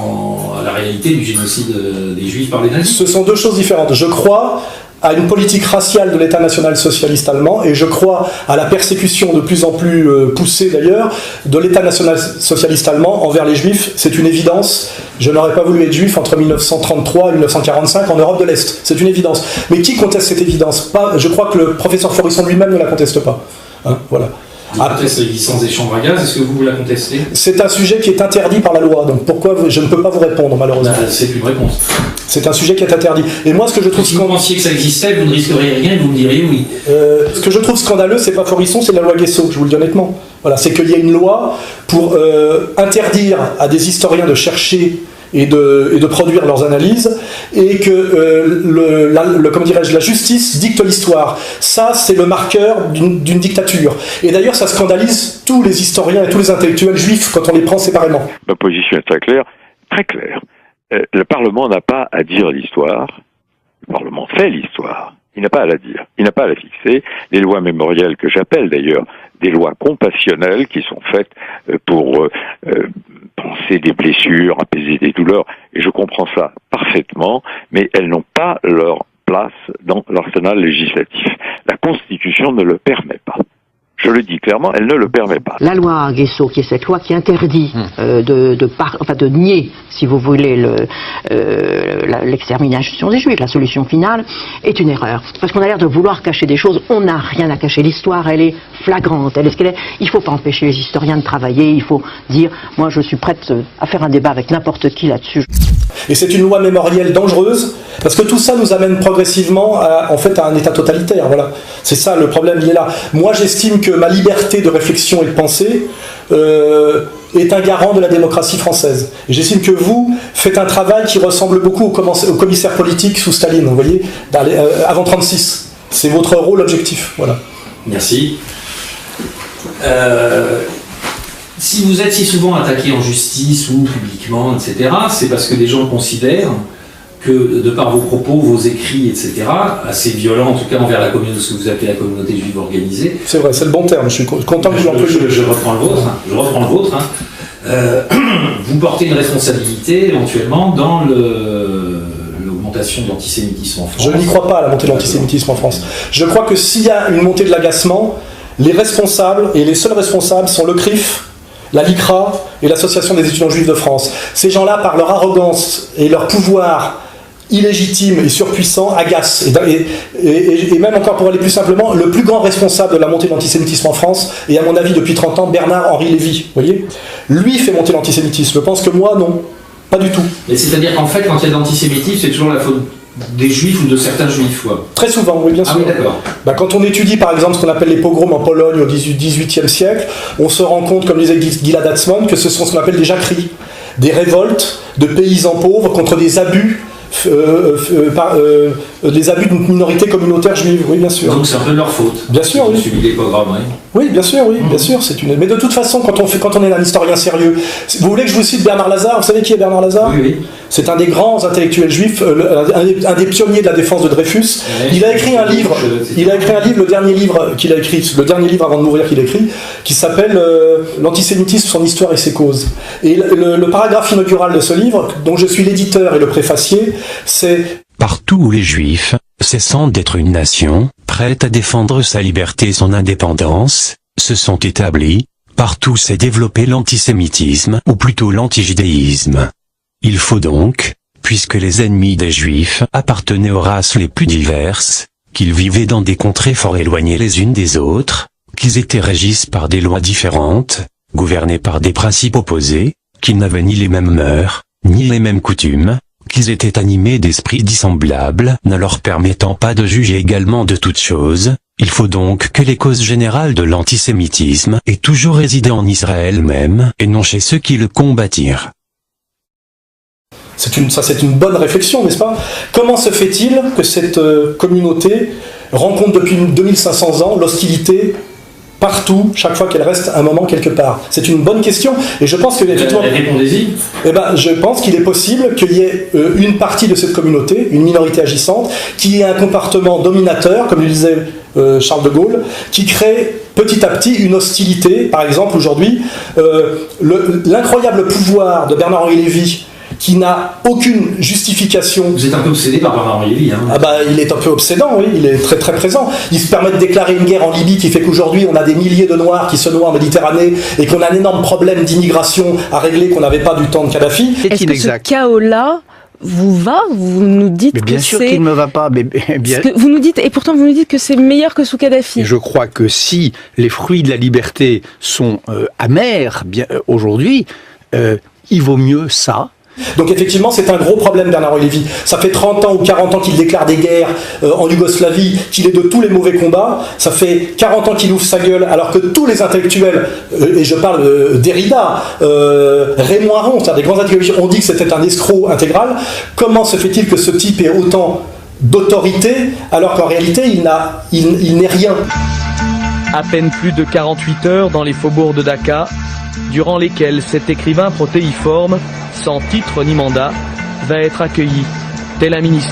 à la réalité du génocide des Juifs par les nazis.
Ce sont deux choses différentes. Je crois à une politique raciale de l'État national socialiste allemand, et je crois à la persécution de plus en plus poussée d'ailleurs de l'État national socialiste allemand envers les Juifs. C'est une évidence. Je n'aurais pas voulu être juif entre 1933 et 1945 en Europe de l'Est. C'est une évidence. Mais qui conteste cette évidence? Je crois que le professeur Faurisson lui-même ne la conteste pas. Hein, voilà.
Vous contestez l'existence des chambres à gaz, est-ce que vous la contestez?
C'est un sujet qui est interdit par la loi, donc pourquoi je ne peux pas vous répondre malheureusement.
C'est une réponse.
C'est un sujet qui est interdit. Et moi, ce que je trouve...
Si vous pensiez que ça existait, vous ne risqueriez rien et vous me diriez oui.
Ce que je trouve scandaleux, c'est pas Faurisson, c'est la loi Guesso, je vous le dis honnêtement. Voilà, c'est qu'il y a une loi pour interdire à des historiens de chercher et de produire leurs analyses, et que comment dirais-je, la justice dicte l'histoire. Ça, c'est le marqueur d'une dictature. Et d'ailleurs, ça scandalise tous les historiens et tous les intellectuels juifs quand on les prend séparément.
Ma position est très claire, très claire. Le Parlement n'a pas à dire l'histoire, le Parlement fait l'histoire. Il n'a pas à la dire, il n'a pas à la fixer. Les lois mémorielles que j'appelle d'ailleurs des lois compassionnelles qui sont faites pour penser des blessures, apaiser des douleurs, et je comprends ça parfaitement, mais elles n'ont pas leur place dans l'arsenal législatif. La Constitution ne le permet pas. Je le dis clairement, elle ne le permet pas.
La loi Guesso, qui est cette loi qui interdit de nier, si vous voulez, l'extermination des Juifs, la solution finale, est une erreur. Parce qu'on a l'air de vouloir cacher des choses. On n'a rien à cacher. L'histoire, elle est flagrante. Elle est ce qu'elle est. Il ne faut pas empêcher les historiens de travailler. Il faut dire, moi, je suis prête à faire un débat avec n'importe qui là-dessus.
Et c'est une loi mémorielle dangereuse, parce que tout ça nous amène progressivement à un état totalitaire. Voilà. C'est ça, le problème, il est là. Moi, j'estime que ma liberté de réflexion et de pensée est un garant de la démocratie française. Et j'estime que vous faites un travail qui ressemble beaucoup au commissaire politique sous Staline, vous voyez, avant 1936. C'est votre rôle objectif. Voilà.
Merci. Si vous êtes si souvent attaqué en justice ou publiquement, etc., c'est parce que des gens considèrent que, de par vos propos, vos écrits, etc., assez violents, en tout cas envers la communauté, ce que vous appelez la communauté juive organisée.
C'est vrai, c'est le bon terme, je suis content que vous l'employiez.
Je reprends le vôtre. Vous portez une responsabilité, éventuellement, dans l'augmentation de l'antisémitisme en France.
Je n'y crois pas à la montée de l'antisémitisme en France. Je crois que s'il y a une montée de l'agacement, les responsables, et les seuls responsables, sont le CRIF, la LICRA et l'Association des étudiants juifs de France. Ces gens-là, par leur arrogance et leur pouvoir illégitime et surpuissant, agacent. Et même encore pour aller plus simplement, le plus grand responsable de la montée de l'antisémitisme en France, et à mon avis depuis 30 ans, Bernard-Henri Lévy, vous voyez, lui fait monter l'antisémitisme. Je pense que moi, non. Pas du tout.
Mais c'est-à-dire qu'en fait, quand il y a de l'antisémitisme, c'est toujours la faute des juifs ou de certains juifs, quoi.
Très souvent, oui, bien sûr.
Ah oui, d'accord.
Quand on étudie par exemple ce qu'on appelle les pogroms en Pologne au XVIIIe siècle, on se rend compte, comme disait Gilad Atzmon, que ce sont ce qu'on appelle des jacqueries, des révoltes de paysans pauvres contre des abus, des abus d'une minorité communautaire juive, oui, bien sûr.
Donc c'est un peu de leur faute.
Bien sûr, oui.
Suivi des pogroms, oui.
Oui, bien sûr, oui, bien sûr. Mais de toute façon, quand on est un historien sérieux, vous voulez que je vous cite Bernard Lazare? Vous savez qui est Bernard Lazare?
Oui, oui.
C'est un des grands intellectuels juifs, un des pionniers de la défense de Dreyfus. Oui, il a écrit un livre. Le dernier livre qu'il a écrit, le dernier livre avant de mourir qu'il a écrit, qui s'appelle L'antisémitisme, son histoire et ses causes. Et le paragraphe inaugural de ce livre, dont je suis l'éditeur et le préfacier, c'est:
partout où les Juifs, cessant d'être une nation, prête à défendre sa liberté et son indépendance, se sont établis, partout s'est développé l'antisémitisme, ou plutôt l'antijudéisme. Il faut donc, puisque les ennemis des Juifs appartenaient aux races les plus diverses, qu'ils vivaient dans des contrées fort éloignées les unes des autres, qu'ils étaient régis par des lois différentes, gouvernés par des principes opposés, qu'ils n'avaient ni les mêmes mœurs, ni les mêmes coutumes, qu'ils étaient animés d'esprits dissemblables, ne leur permettant pas de juger également de toutes choses. Il faut donc que les causes générales de l'antisémitisme aient toujours résidé en Israël même, et non chez ceux qui le combattirent.
C'est une bonne réflexion, n'est-ce pas? Comment se fait-il que cette communauté rencontre depuis 2500 ans l'hostilité partout, chaque fois qu'elle reste un moment quelque part? C'est une bonne question, et je pense que...
Répondez-y.
Je pense qu'il est possible qu'il y ait une partie de cette communauté, une minorité agissante, qui ait un comportement dominateur, comme le disait Charles de Gaulle, qui crée petit à petit une hostilité. Par exemple, aujourd'hui, l'incroyable pouvoir de Bernard-Henri Lévy, qui n'a aucune justification.
Vous êtes un peu obsédé par Bernard-Henri Lévy, hein?
Il est un peu obsédant, oui, il est très très présent. Il se permet de déclarer une guerre en Libye qui fait qu'aujourd'hui on a des milliers de Noirs qui se noient en Méditerranée et qu'on a un énorme problème d'immigration à régler qu'on n'avait pas du temps de Kadhafi.
Est-ce que ce chaos-là vous va? Vous nous dites
mais bien sûr qu'il ne me va pas. Mais bien...
Vous nous dites, et pourtant vous nous dites que c'est meilleur que sous Kadhafi.
Je crois que si les fruits de la liberté sont amers aujourd'hui, il vaut mieux ça.
Donc effectivement, c'est un gros problème, Bernard-Henri Lévy. Ça fait 30 ans ou 40 ans qu'il déclare des guerres en Yougoslavie, qu'il est de tous les mauvais combats. Ça fait 40 ans qu'il ouvre sa gueule, alors que tous les intellectuels, et je parle Derrida, Raymond Aron, c'est-à-dire des grands intellectuels, ont dit que c'était un escroc intégral. Comment se fait-il que ce type ait autant d'autorité, alors qu'en réalité, il n'est rien?
À peine plus de 48 heures dans les faubourgs de Dakar, durant lesquels cet écrivain protéiforme, sans titre ni mandat, va être accueilli, tel un ministre.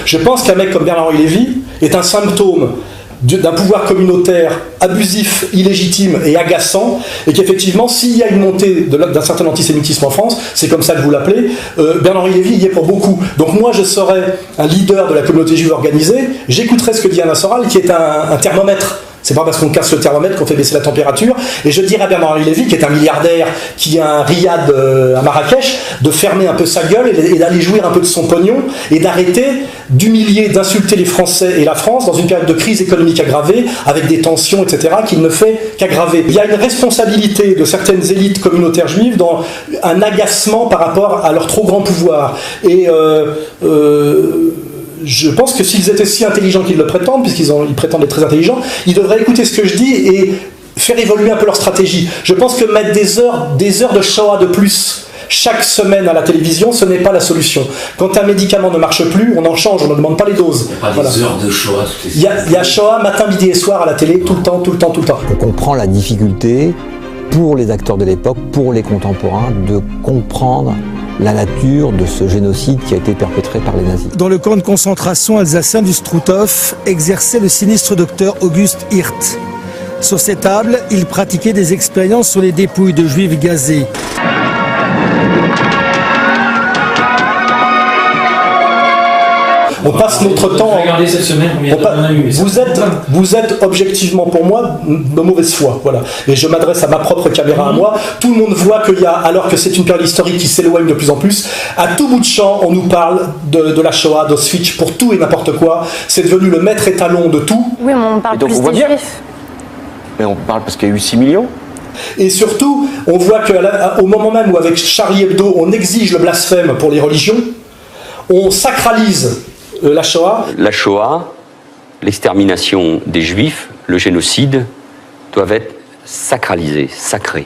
Je pense qu'un mec comme Bernard-Henri Lévy est un symptôme d'un pouvoir communautaire abusif, illégitime et agaçant, et qu'effectivement, s'il y a une montée d'un certain antisémitisme en France, c'est comme ça que vous l'appelez, Bernard-Henri Lévy y est pour beaucoup. Donc moi, je serais un leader de la communauté juive organisée, j'écouterais ce que dit Alain Soral, qui est un thermomètre. C'est pas parce qu'on casse le thermomètre qu'on fait baisser la température. Et je dirais à Bernard-Henri Lévy, qui est un milliardaire, qui a un riad à Marrakech, de fermer un peu sa gueule et d'aller jouir un peu de son pognon et d'arrêter d'humilier, d'insulter les Français et la France dans une période de crise économique aggravée, avec des tensions, etc., qu'il ne fait qu'aggraver. Il y a une responsabilité de certaines élites communautaires juives dans un agacement par rapport à leur trop grand pouvoir. Et je pense que s'ils étaient si intelligents qu'ils le prétendent, puisqu'ils prétendent être très intelligents, ils devraient écouter ce que je dis et faire évoluer un peu leur stratégie. Je pense que mettre des heures de Shoah de plus chaque semaine à la télévision, ce n'est pas la solution. Quand un médicament ne marche plus, on en change, on ne demande pas les doses.
Il n'y a pas des heures de Shoah toutes les
Il y a Shoah matin, midi et soir à la télé, tout le temps.
On comprend la difficulté pour les acteurs de l'époque, pour les contemporains, de comprendre la nature de ce génocide qui a été perpétré par les nazis.
Dans le camp de concentration alsacien du Struthof exerçait le sinistre docteur Auguste Hirt. Sur ces tables, il pratiquait des expériences sur les dépouilles de juifs gazés.
On passe notre temps.
Regardez cette semaine combien de temps on a eu.
Vous êtes objectivement pour moi de mauvaise foi, voilà. Et je m'adresse à ma propre caméra à moi. Tout le monde voit qu'il y a, alors que c'est une période historique qui s'éloigne de plus en plus, à tout bout de champ, on nous parle de la Shoah, d'Auschwitz, pour tout et n'importe quoi. C'est devenu le maître étalon de tout.
Oui, mais on parle plus des juifs.
Mais on parle parce qu'il y a eu 6 millions.
Et surtout, on voit qu'au moment même où avec Charlie Hebdo, on exige le blasphème pour les religions, on sacralise la Shoah.
La Shoah, l'extermination des Juifs, le génocide, doivent être sacralisés, sacrés.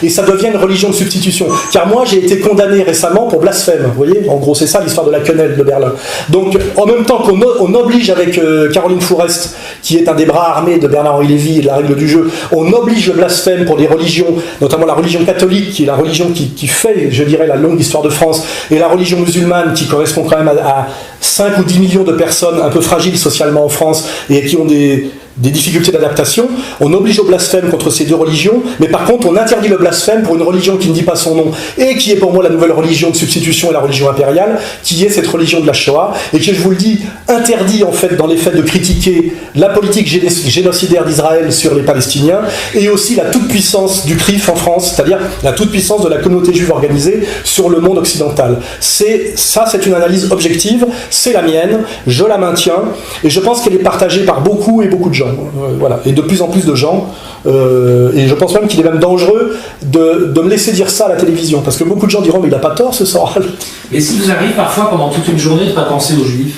Et ça devient une religion de substitution. Car moi, j'ai été condamné récemment pour blasphème. Vous voyez, en gros, c'est ça l'histoire de la quenelle de Berlin. Donc, en même temps qu'on oblige avec Caroline Fourest, qui est un des bras armés de Bernard-Henri Lévy et de la règle du jeu, on oblige le blasphème pour les religions, notamment la religion catholique, qui est la religion qui fait, je dirais, la longue histoire de France, et la religion musulmane, qui correspond quand même à 5 ou 10 millions de personnes un peu fragiles socialement en France, et qui ont des difficultés d'adaptation. On oblige au blasphème contre ces deux religions, mais par contre on interdit le blasphème pour une religion qui ne dit pas son nom et qui est pour moi la nouvelle religion de substitution et la religion impériale, qui est cette religion de la Shoah, et qui, je vous le dis, interdit en fait dans les faits de critiquer la politique génocidaire d'Israël sur les Palestiniens, et aussi la toute-puissance du CRIF en France, c'est-à-dire la toute-puissance de la communauté juive organisée sur le monde occidental. C'est une analyse objective, c'est la mienne, je la maintiens, et je pense qu'elle est partagée par beaucoup et beaucoup de gens. Voilà, et de plus en plus de gens, et je pense même qu'il est même dangereux de me laisser dire ça à la télévision, parce que beaucoup de gens diront mais il n'a pas tort ce Soral.
Et si vous arrivez parfois pendant toute une journée de ne pas penser aux Juifs?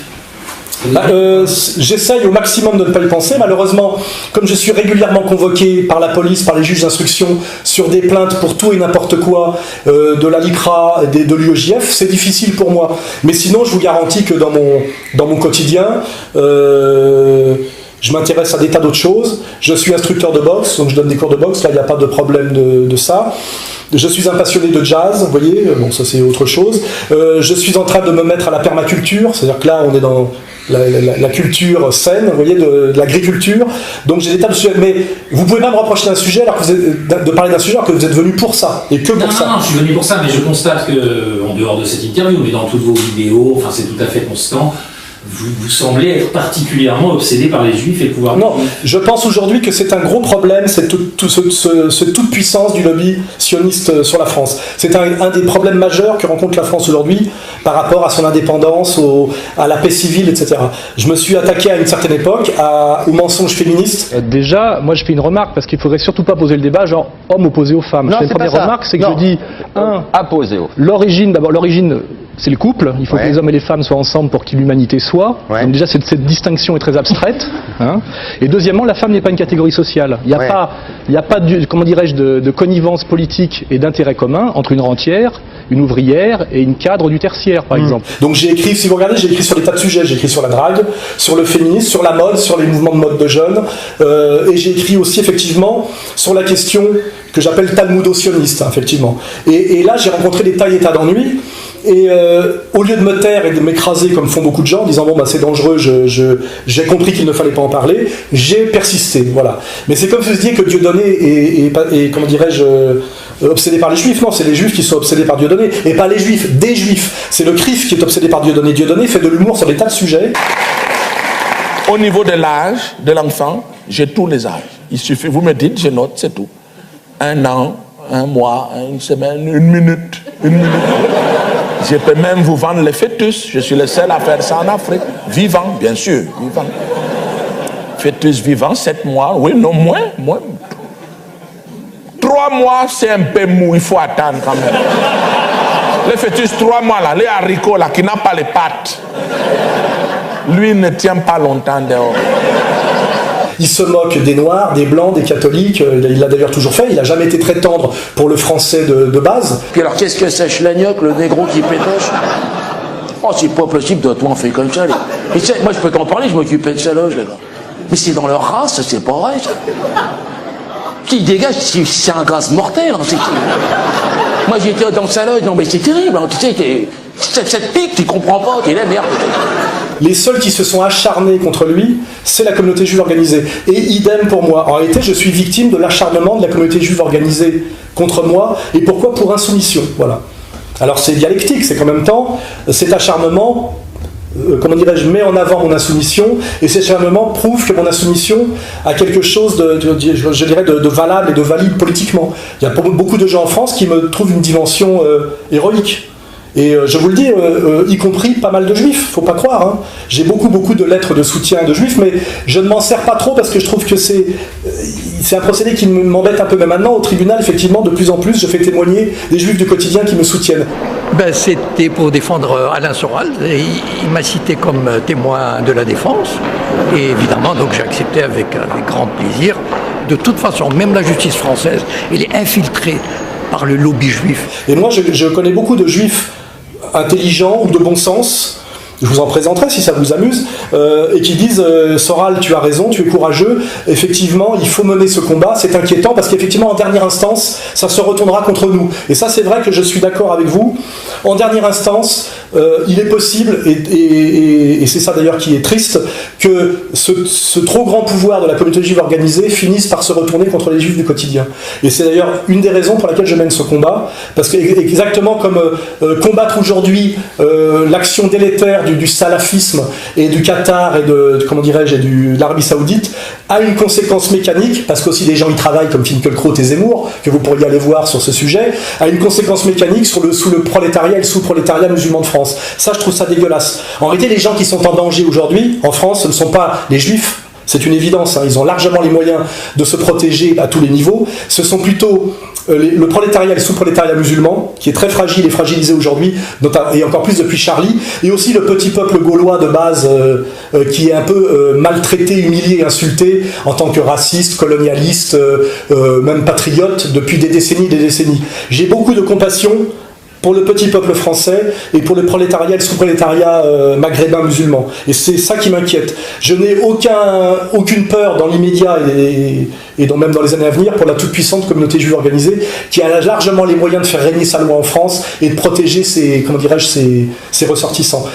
J'essaye au maximum de ne pas y penser. Malheureusement, comme je suis régulièrement convoqué par la police, par les juges d'instruction sur des plaintes pour tout et n'importe quoi, de la LICRA, de l'UEJF, c'est difficile pour moi. Mais sinon, je vous garantis que dans mon quotidien, je m'intéresse à des tas d'autres choses. Je suis instructeur de boxe, donc je donne des cours de boxe. Là, il n'y a pas de problème de ça. Je suis un passionné de jazz, vous voyez. Bon, ça c'est autre chose. Je suis en train de me mettre à la permaculture, c'est-à-dire que là, on est dans la culture saine, vous voyez, de l'agriculture. Donc j'ai des tas de sujets. Mais vous pouvez pas me reprocher d'un sujet alors que de parler d'un sujet alors que vous êtes venu pour ça et que pour ça.
Non, je suis venu pour ça, mais je constate que, en dehors de cette interview, mais dans toutes vos vidéos, enfin c'est tout à fait constant. Vous semblez être particulièrement obsédé par les Juifs et le pouvoir.
Non, je pense aujourd'hui que c'est un gros problème, cette toute puissance du lobby sioniste sur la France. C'est un des problèmes majeurs que rencontre la France aujourd'hui par rapport à son indépendance, à la paix civile, etc. Je me suis attaqué à une certaine époque aux mensonges féministes.
Déjà, moi je fais une remarque parce qu'il faudrait surtout pas poser le débat genre homme opposé aux femmes.
Non,
je fais une première remarque, c'est que je dis
opposé aux.
L'origine, c'est le couple, il faut que les hommes et les femmes soient ensemble pour que l'humanité soit. Donc déjà cette distinction est très abstraite. Hein. Et deuxièmement, la femme n'est pas une catégorie sociale. Il n'y a pas comment dirais-je, de connivence politique et d'intérêt commun entre une rentière, une ouvrière et une cadre du tertiaire, par exemple.
Donc j'ai écrit, si vous regardez, j'ai écrit sur des tas de sujets. J'ai écrit sur la drague, sur le féminisme, sur la mode, sur les mouvements de mode de jeunes. Et j'ai écrit aussi effectivement sur la question que j'appelle talmudo-sioniste, hein, effectivement. Et là, j'ai rencontré des tas et tas d'ennuis. Et au lieu de me taire et de m'écraser comme font beaucoup de gens en disant bon bah c'est dangereux, j'ai compris qu'il ne fallait pas en parler, j'ai persisté, voilà. Mais c'est comme si vous disiez que Dieudonné est comment dirais-je, obsédé par les Juifs. Non, c'est les Juifs qui sont obsédés par Dieudonné, et pas les Juifs, des Juifs. C'est le CRIF qui est obsédé par Dieudonné. Dieudonné fait de l'humour sur des tas de sujets.
Au niveau de l'âge de l'enfant,
J'ai tous les âges. Il suffit, vous me dites, je note, c'est tout. 1 an, 1 mois, 1 semaine, 1 minute, 1 minute. Je peux même vous vendre les fœtus. Je suis le seul à faire ça en Afrique. Vivant, bien sûr, vivant. Fœtus vivant, 7 mois, oui, non, moins. 3 mois, c'est un peu mou, il faut attendre quand même. Les fœtus 3 mois là, les haricots là, qui n'ont pas les pattes, lui ne tient pas longtemps dehors.
Il se moque des Noirs, des Blancs, des catholiques, il l'a d'ailleurs toujours fait, il n'a jamais été très tendre pour le français de base.
Puis alors qu'est-ce que c'est Schlagnoc, le négro qui pétoche? Oh, c'est pas possible, toi on fait comme ça. Mais moi je peux t'en parler, je m'occupais de sa loge, les gars. Mais c'est dans leur race, c'est pas vrai. Qui dégage, c'est un gaz mortel. Hein, moi j'étais dans sa loge, non mais c'est terrible, hein, tu sais, cette pique, tu comprends pas, t'es la merde.
Les seuls qui se sont acharnés contre lui, c'est la communauté juive organisée. Et idem pour moi. En réalité, je suis victime de l'acharnement de la communauté juive organisée contre moi. Et pourquoi? Pour insoumission. Voilà. Alors c'est dialectique, c'est qu'en même temps, cet acharnement, comment dirais-je, met en avant mon insoumission, et cet acharnement prouve que mon insoumission a quelque chose je dirais de valable et de valide politiquement. Il y a beaucoup de gens en France qui me trouvent une dimension héroïque. Et je vous le dis, y compris pas mal de juifs, faut pas croire. Hein. J'ai beaucoup de lettres de soutien de juifs, mais je ne m'en sers pas trop parce que je trouve que c'est un procédé qui m'embête un peu. Mais maintenant, au tribunal, effectivement, de plus en plus, je fais témoigner des juifs du quotidien qui me soutiennent.
Ben, c'était pour défendre Alain Soral. Il m'a cité comme témoin de la défense. Et évidemment, donc j'ai accepté avec grand plaisir. De toute façon, même la justice française, elle est infiltrée par le lobby juif.
Et moi, je connais beaucoup de juifs intelligents ou de bon sens, je vous en présenterai si ça vous amuse, et qui disent Soral, tu as raison, tu es courageux, effectivement il faut mener ce combat, c'est inquiétant parce qu'effectivement en dernière instance ça se retournera contre nous. Et ça c'est vrai que je suis d'accord avec vous, en dernière instance il est possible, et c'est ça d'ailleurs qui est triste, que ce trop grand pouvoir de la communauté juive organisée finisse par se retourner contre les juifs du quotidien. Et c'est d'ailleurs une des raisons pour laquelle je mène ce combat, parce que exactement comme combattre aujourd'hui l'action délétère du salafisme et du Qatar et de l'Arabie Saoudite a une conséquence mécanique, parce qu'aussi des gens y travaillent comme Finkielkraut et Zemmour, que vous pourriez aller voir sur ce sujet, a une conséquence mécanique sous le prolétariat et le sous-prolétariat musulman de France. Ça, je trouve ça dégueulasse. En réalité, les gens qui sont en danger aujourd'hui, en France, ce ne sont pas les juifs, c'est une évidence, hein. Ils ont largement les moyens de se protéger à tous les niveaux. Ce sont plutôt le prolétariat et le sous-prolétariat musulman, qui est très fragile et fragilisé aujourd'hui, et encore plus depuis Charlie, et aussi le petit peuple gaulois de base, qui est un peu maltraité, humilié, insulté, en tant que raciste, colonialiste, même patriote, depuis des décennies. J'ai beaucoup de compassion pour le petit peuple français et pour le prolétariat et le sous-prolétariat maghrébin musulman. Et c'est ça qui m'inquiète. Je n'ai aucune peur dans l'immédiat et même dans les années à venir pour la toute-puissante communauté juive organisée qui a largement les moyens de faire régner sa loi en France et de protéger ses ressortissants.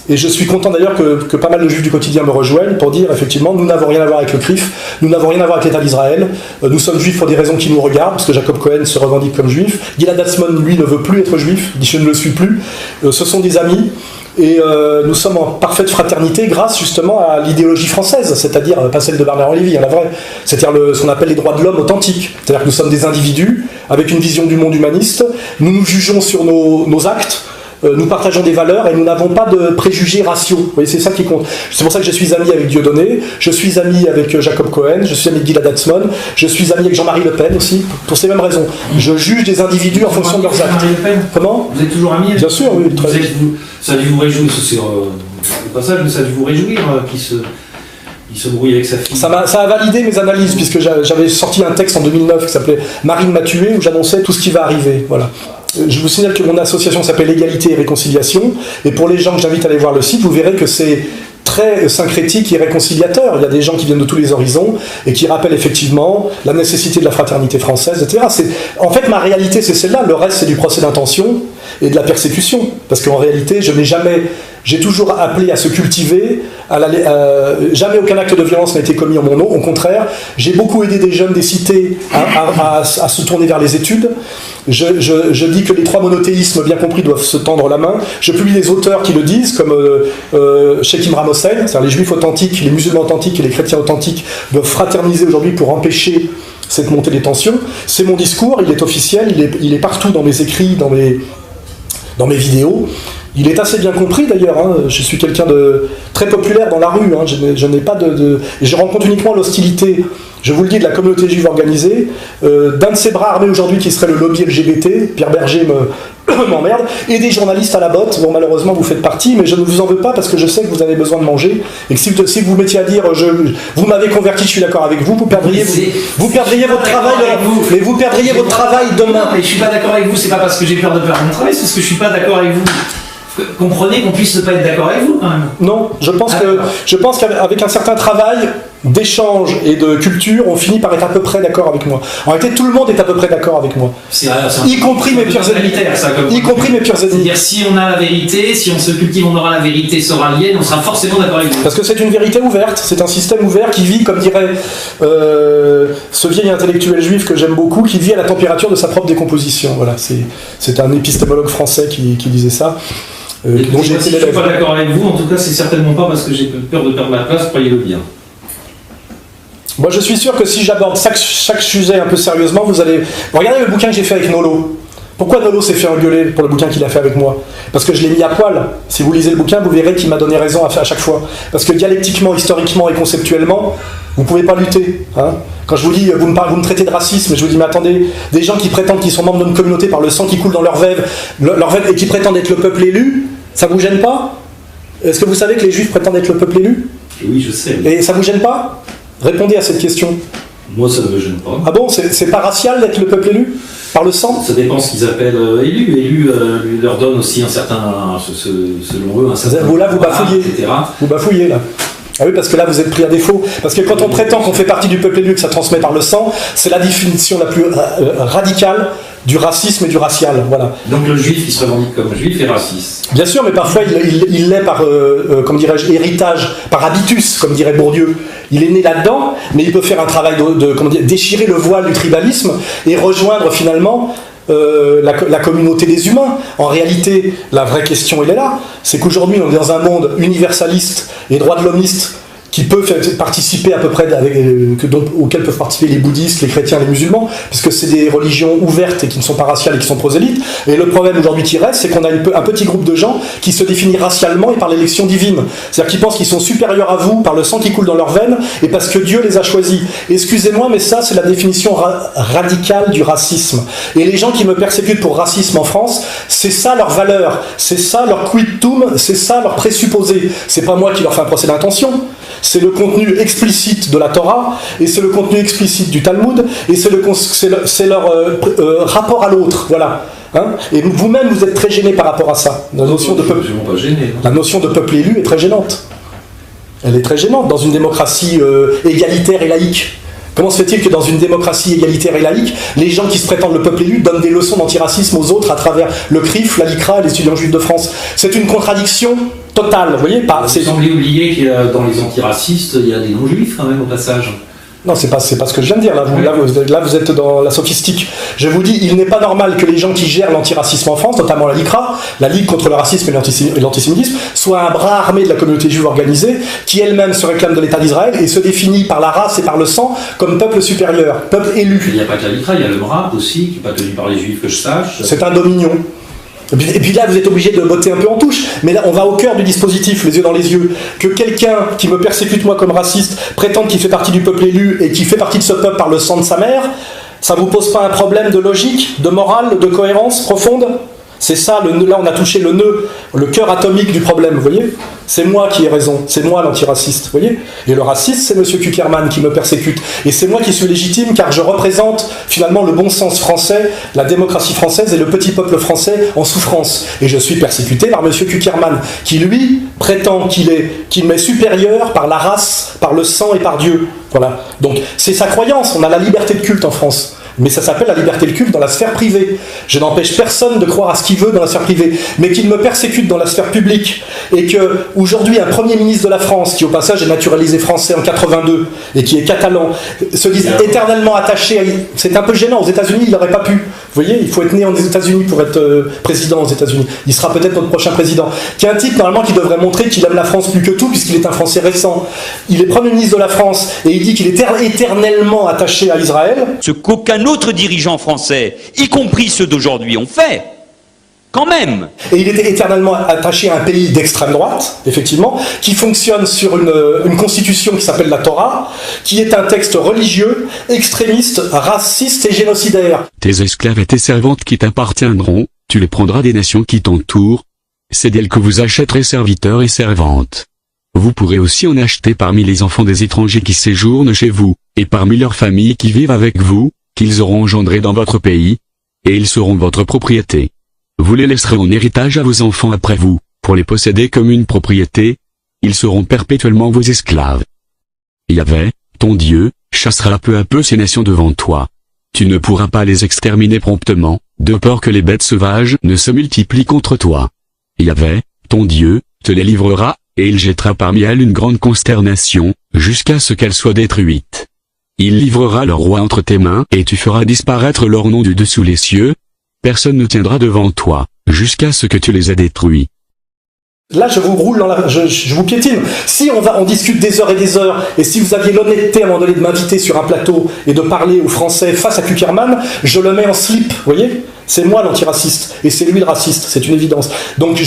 Et je suis content d'ailleurs que pas mal de juifs du quotidien me rejoignent pour dire effectivement nous n'avons rien à voir avec le CRIF, nous n'avons rien à voir avec l'État d'Israël, nous sommes juifs pour des raisons qui nous regardent, parce que Jacob Cohen se revendique comme juif, Gilad Atzmon lui ne veut plus être juif, dit je ne le suis plus, ce sont des amis, et nous sommes en parfaite fraternité grâce justement à l'idéologie française, c'est-à-dire pas celle de Bernard Lévy, la vraie, c'est-à-dire ce qu'on appelle les droits de l'homme authentiques, c'est-à-dire que nous sommes des individus avec une vision du monde humaniste, nous nous jugeons sur nos actes, nous partageons des valeurs et nous n'avons pas de préjugés raciaux. Vous voyez, c'est ça qui compte. C'est pour ça que je suis ami avec Dieudonné, je suis ami avec Jacob Cohen, je suis ami avec Gilad Atzmon, je suis ami avec Jean-Marie Le Pen aussi, pour ces mêmes raisons. Je juge des individus en fonction de leurs actes. Comment ?
Vous êtes toujours ami avec
Bien sûr, oui.
Ça a dû vous réjouir, c'est au passage, mais ça a dû vous réjouir qu'il se brouille avec sa fille.
Ça a validé mes analyses, puisque j'avais sorti un texte en 2009 qui s'appelait Marine m'a tué, où j'annonçais tout ce qui va arriver. Voilà. Je vous signale que mon association s'appelle Égalité et Réconciliation, et pour les gens que j'invite à aller voir le site, vous verrez que c'est très syncrétique et réconciliateur. Il y a des gens qui viennent de tous les horizons et qui rappellent effectivement la nécessité de la fraternité française, etc. En fait, ma réalité, c'est celle-là. Le reste, c'est du procès d'intention et de la persécution. Parce qu'en réalité, je n'ai jamais J'ai toujours appelé à se cultiver. Jamais aucun acte de violence n'a été commis en mon nom. Au contraire, j'ai beaucoup aidé des jeunes des cités à se tourner vers les études. Je dis que les 3 monothéismes bien compris doivent se tendre la main. Je publie des auteurs qui le disent, comme Sheikh Imran Hossein, c'est-à-dire les juifs authentiques, les musulmans authentiques et les chrétiens authentiques doivent fraterniser aujourd'hui pour empêcher cette montée des tensions. C'est mon discours, il est officiel, il est partout dans mes écrits, dans mes vidéos. Il est assez bien compris d'ailleurs, hein. Je suis quelqu'un de très populaire dans la rue, hein. Je n'ai pas je rencontre uniquement l'hostilité, je vous le dis, de la communauté juive organisée, d'un de ces bras armés aujourd'hui qui serait le lobby LGBT, Pierre Berger m'emmerde, et des journalistes à la botte, bon malheureusement vous faites partie, mais je ne vous en veux pas parce que je sais que vous avez besoin de manger, et que si vous mettiez à dire vous m'avez converti, je suis d'accord avec vous, vous perdriez votre travail, mais vous perdriez votre travail demain.
Mais je suis pas d'accord avec vous, c'est pas parce que j'ai peur de perdre mon travail, c'est parce que je suis pas d'accord avec vous. Comprenez qu'on puisse ne pas être d'accord avec vous quand même.
Non, je pense qu'avec un certain travail d'échange et de culture, on finit par être à peu près d'accord avec moi. En réalité, tout le monde est à peu près d'accord avec moi. Y compris mes pires ennemis.
C'est-à-dire, si on a la vérité, si on se cultive, on aura la vérité soralienne, on sera forcément d'accord avec vous.
Parce que c'est une vérité ouverte, c'est un système ouvert qui vit, comme dirait ce vieil intellectuel juif que j'aime beaucoup, qui vit à la température de sa propre décomposition. Voilà, c'est un épistémologue français qui disait ça.
Si je ne suis pas d'accord avec vous, en tout cas, c'est certainement pas parce que j'ai peur de perdre ma place, croyez-le bien.
Moi, je suis sûr que si j'aborde chaque sujet un peu sérieusement, vous allez... Regardez le bouquin que j'ai fait avec Nolo. Pourquoi Nolo s'est fait engueuler pour le bouquin qu'il a fait avec moi? Parce que je l'ai mis à poil. Si vous lisez le bouquin, vous verrez qu'il m'a donné raison à chaque fois. Parce que dialectiquement, historiquement et conceptuellement, vous ne pouvez pas lutter. Hein. Quand je vous dis, vous me traitez de racisme, je vous dis, mais attendez, des gens qui prétendent qu'ils sont membres d'une communauté par le sang qui coule dans leur veine et qui prétendent être le peuple élu, ça vous gêne pas? Est-ce que vous savez que les juifs prétendent être le peuple élu?
Oui, je sais.
Et ça vous gêne pas? Répondez à cette question.
Moi, ça ne me gêne pas.
Ah bon, c'est pas racial d'être le peuple élu? Par le sang?
Ça dépend ce qu'ils appellent élu. Élu leur donne aussi un certain, selon eux, un certain...
Vous bafouillez.
Etc.
Vous bafouillez là. Ah oui, parce que là vous êtes pris à défaut. Parce que quand on prétend qu'on fait partie du peuple élu et que ça transmet par le sang, c'est la définition la plus radicale du racisme et du racial. Voilà.
Donc le juif qui se revendique comme juif est raciste.
Bien sûr, mais parfois il l'est par, comme dirais-je, héritage, par habitus, comme dirait Bourdieu. Il est né là-dedans, mais il peut faire un travail de déchirer le voile du tribalisme et rejoindre finalement la communauté des humains. En réalité, la vraie question, elle est là. C'est qu'aujourd'hui, on est dans un monde universaliste et droit de l'homiste qui peut participer à peu près, auquel peuvent participer les bouddhistes, les chrétiens, les musulmans, puisque c'est des religions ouvertes et qui ne sont pas raciales et qui sont prosélytes. Et le problème aujourd'hui qui reste, c'est qu'on a un petit groupe de gens qui se définissent racialement et par l'élection divine. C'est-à-dire qu'ils pensent qu'ils sont supérieurs à vous par le sang qui coule dans leurs veines et parce que Dieu les a choisis. Excusez-moi, mais ça, c'est la définition radicale du racisme. Et les gens qui me persécutent pour racisme en France, c'est ça leur valeur, c'est ça leur quidtum, c'est ça leur présupposé. C'est pas moi qui leur fais un procès d'intention. C'est le contenu explicite de la Torah, et c'est le contenu explicite du Talmud, et c'est leur rapport à l'autre, voilà. Hein, et vous-même, vous êtes très gêné par rapport à ça. La notion de peuple élu est très gênante. Elle est très gênante dans une démocratie égalitaire et laïque. Comment se fait-il que dans une démocratie égalitaire et laïque, les gens qui se prétendent le peuple élu donnent des leçons d'antiracisme aux autres à travers le CRIF, la LICRA et les étudiants juifs de France? C'est une contradiction totale, vous voyez pas.
Vous semblez oublier qu'il y a dans les antiracistes, il y a des non-juifs quand même au passage.
Non, c'est pas ce que je viens de dire. Là, vous êtes dans la sophistique. Je vous dis, il n'est pas normal que les gens qui gèrent l'antiracisme en France, notamment la LICRA, la Ligue contre le racisme et l'antisémitisme, soient un bras armé de la communauté juive organisée, qui elle-même se réclame de l'État d'Israël et se définit par la race et par le sang comme peuple supérieur, peuple élu.
Il n'y a pas que la LICRA, il y a le MRAP aussi, qui n'est pas tenu par les juifs que je sache.
C'est un dominion. Et puis là, vous êtes obligé de botter un peu en touche. Mais là, on va au cœur du dispositif, les yeux dans les yeux. Que quelqu'un qui me persécute, moi, comme raciste, prétende qu'il fait partie du peuple élu et qu'il fait partie de ce peuple par le sang de sa mère, ça vous pose pas un problème de logique, de morale, de cohérence profonde? C'est ça, là on a touché le nœud, le cœur atomique du problème, vous voyez? C'est moi qui ai raison, c'est moi l'antiraciste, vous voyez? Et le raciste, c'est M. Kuckerman qui me persécute. Et c'est moi qui suis légitime car je représente finalement le bon sens français, la démocratie française et le petit peuple français en souffrance. Et je suis persécuté par M. Kuckerman, qui lui prétend qu'il m'est supérieur par la race, par le sang et par Dieu. Voilà. Donc c'est sa croyance, on a la liberté de culte en France. Mais ça s'appelle la liberté de culte dans la sphère privée. Je n'empêche personne de croire à ce qu'il veut dans la sphère privée, mais qu'il me persécute dans la sphère publique, et que aujourd'hui un Premier ministre de la France, qui au passage est naturalisé français en 82, et qui est catalan, se dise éternellement attaché à... C'est un peu gênant, aux États-Unis il n'aurait pas pu. Vous voyez, il faut être né aux États-Unis pour être président aux États-Unis. Il sera peut-être notre prochain président. Qui est un type normalement qui devrait montrer qu'il aime la France plus que tout, puisqu'il est un Français récent. Il est Premier ministre de la France, et il dit qu'il est éternellement attaché à Israël.
Ce qu'aucun autre dirigeant français, y compris ceux d'aujourd'hui, ont fait. Quand même.
Et il était éternellement attaché à un pays d'extrême droite, effectivement, qui fonctionne sur une constitution qui s'appelle la Torah, qui est un texte religieux, extrémiste, raciste et génocidaire.
Tes esclaves et tes servantes qui t'appartiendront, tu les prendras des nations qui t'entourent. C'est d'elles que vous achèterez serviteurs et servantes. Vous pourrez aussi en acheter parmi les enfants des étrangers qui séjournent chez vous, et parmi leurs familles qui vivent avec vous, qu'ils auront engendrés dans votre pays, et ils seront votre propriété. Vous les laisserez en héritage à vos enfants après vous, pour les posséder comme une propriété. Ils seront perpétuellement vos esclaves. Yahvé, ton Dieu, chassera peu à peu ces nations devant toi. Tu ne pourras pas les exterminer promptement, de peur que les bêtes sauvages ne se multiplient contre toi. Yahvé, ton Dieu, te les livrera, et il jettera parmi elles une grande consternation, jusqu'à ce qu'elles soient détruites. Il livrera leur roi entre tes mains, et tu feras disparaître leur nom du dessous les cieux. Personne ne tiendra devant toi, jusqu'à ce que tu les aies détruits.
Là, je vous roule je vous piétine. Si on discute des heures et des heures, et si vous aviez l'honnêteté à un moment donné de m'inviter sur un plateau et de parler aux Français face à Kuckerman, je le mets en slip, vous voyez ? C'est moi l'antiraciste, et c'est lui le raciste, c'est une évidence. Donc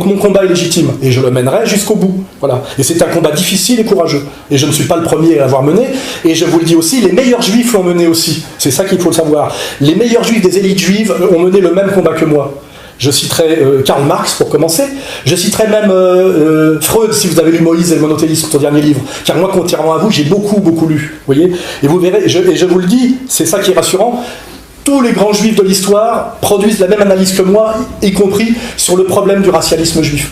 mon combat est légitime, et je le mènerai jusqu'au bout. Voilà. Et c'est un combat difficile et courageux. Et je ne suis pas le premier à l'avoir mené, et je vous le dis aussi, les meilleurs juifs l'ont mené aussi. C'est ça qu'il faut le savoir. Les meilleurs juifs des élites juives ont mené le même combat que moi. Je citerai Karl Marx pour commencer. Je citerai même Freud, si vous avez lu Moïse et le monothéisme, son dernier livre. Car moi, contrairement à vous, j'ai beaucoup lu. Vous voyez ? Et vous verrez, et je vous le dis, c'est ça qui est rassurant. Tous les grands juifs de l'histoire produisent la même analyse que moi, y compris sur le problème du racialisme juif.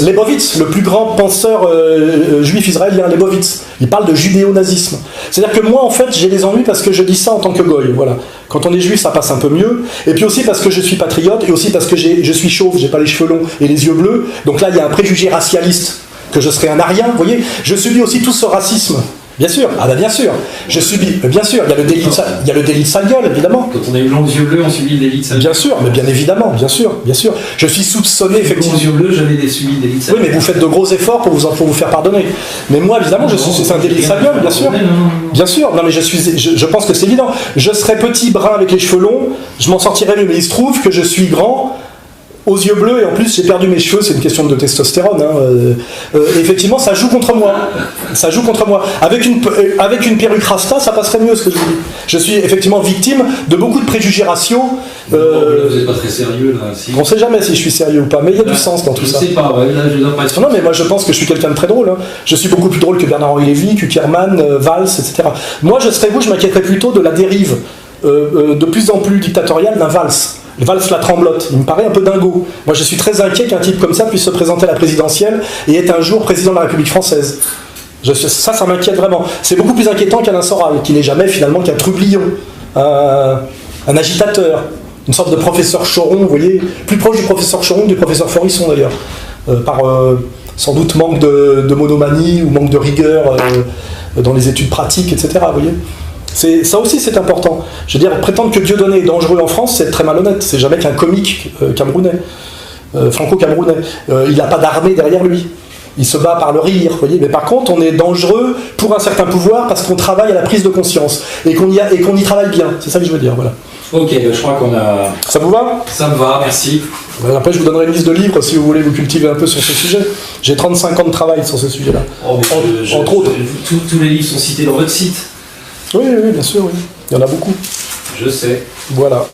Leibowitz, le plus grand penseur juif israélien, Leibowitz, il parle de judéo-nazisme. C'est-à-dire que moi, en fait, j'ai des ennuis parce que je dis ça en tant que goy, voilà. Quand on est juif, ça passe un peu mieux. Et puis aussi parce que je suis patriote, et aussi parce que je suis chauve, j'ai pas les cheveux longs et les yeux bleus. Donc là, il y a un préjugé racialiste que je serais un arien, vous voyez. Je subis aussi tout ce racisme. Bien sûr, ah bah bien sûr, je subis, bien sûr, il y a le délit de sale gueule, évidemment.
Quand on a eu blanc aux yeux bleus, on subit le délit de sale gueule.
Bien sûr, mais bien évidemment, bien sûr. Je suis soupçonné, effectivement.
Aux yeux bleus, j'avais subi le délit de sale gueule.
Oui, mais vous faites de gros efforts pour vous faire pardonner. Mais moi, évidemment, c'est un délit de sale gueule, bien sûr. Bien sûr, non mais je pense que c'est évident. Je serais petit, brun, avec les cheveux longs, je m'en sortirais mieux, mais il se trouve que je suis grand, aux yeux bleus, et en plus j'ai perdu mes cheveux, c'est une question de testostérone. Effectivement, ça joue contre moi. Ça joue contre moi. Avec une perruque rasta, ça passerait mieux, ce que je vous dis. Je suis effectivement victime de beaucoup de préjugés raciaux.
Vous n'êtes pas très sérieux là. Si.
On ne sait jamais si je suis sérieux ou pas, mais il y a du sens dans tout ça.
Je ne sais pas, ouais, là je dois pas être...
Non, mais moi je pense que je suis quelqu'un de très drôle. Hein. Je suis beaucoup plus drôle que Bernard-Henri Lévy, Kuckerman, Valls, etc. Moi, je m'inquiéterais plutôt de la dérive de plus en plus dictatoriale d'un Valls. Valls la tremblote, il me paraît un peu dingo. Moi je suis très inquiet qu'un type comme ça puisse se présenter à la présidentielle et être un jour président de la République française. Ça m'inquiète vraiment. C'est beaucoup plus inquiétant qu'Alain Soral, qui n'est jamais finalement qu'un trublion, un agitateur, une sorte de professeur Choron, vous voyez, plus proche du professeur Choron que du professeur Forisson d'ailleurs, par sans doute manque de monomanie ou manque de rigueur dans les études pratiques, etc. Vous voyez. Ça aussi c'est important. Je veux dire, prétendre que Dieudonné est dangereux en France, c'est très malhonnête. C'est jamais qu'un comique camerounais, franco-camerounais. Il n'a pas d'armée derrière lui. Il se bat par le rire, vous voyez. Mais par contre, on est dangereux pour un certain pouvoir parce qu'on travaille à la prise de conscience et qu'on y travaille bien. C'est ça que je veux dire, voilà.
Ok, je crois qu'on a...
Ça vous va?
Ça me va, merci.
Après, je vous donnerai une liste de livres si vous voulez vous cultiver un peu sur ce sujet. J'ai 35 ans de travail sur ce sujet-là. Entre autres.
Tous les livres sont cités dans votre site.
Oui, bien sûr, oui. Il y en a beaucoup.
Je sais.
Voilà.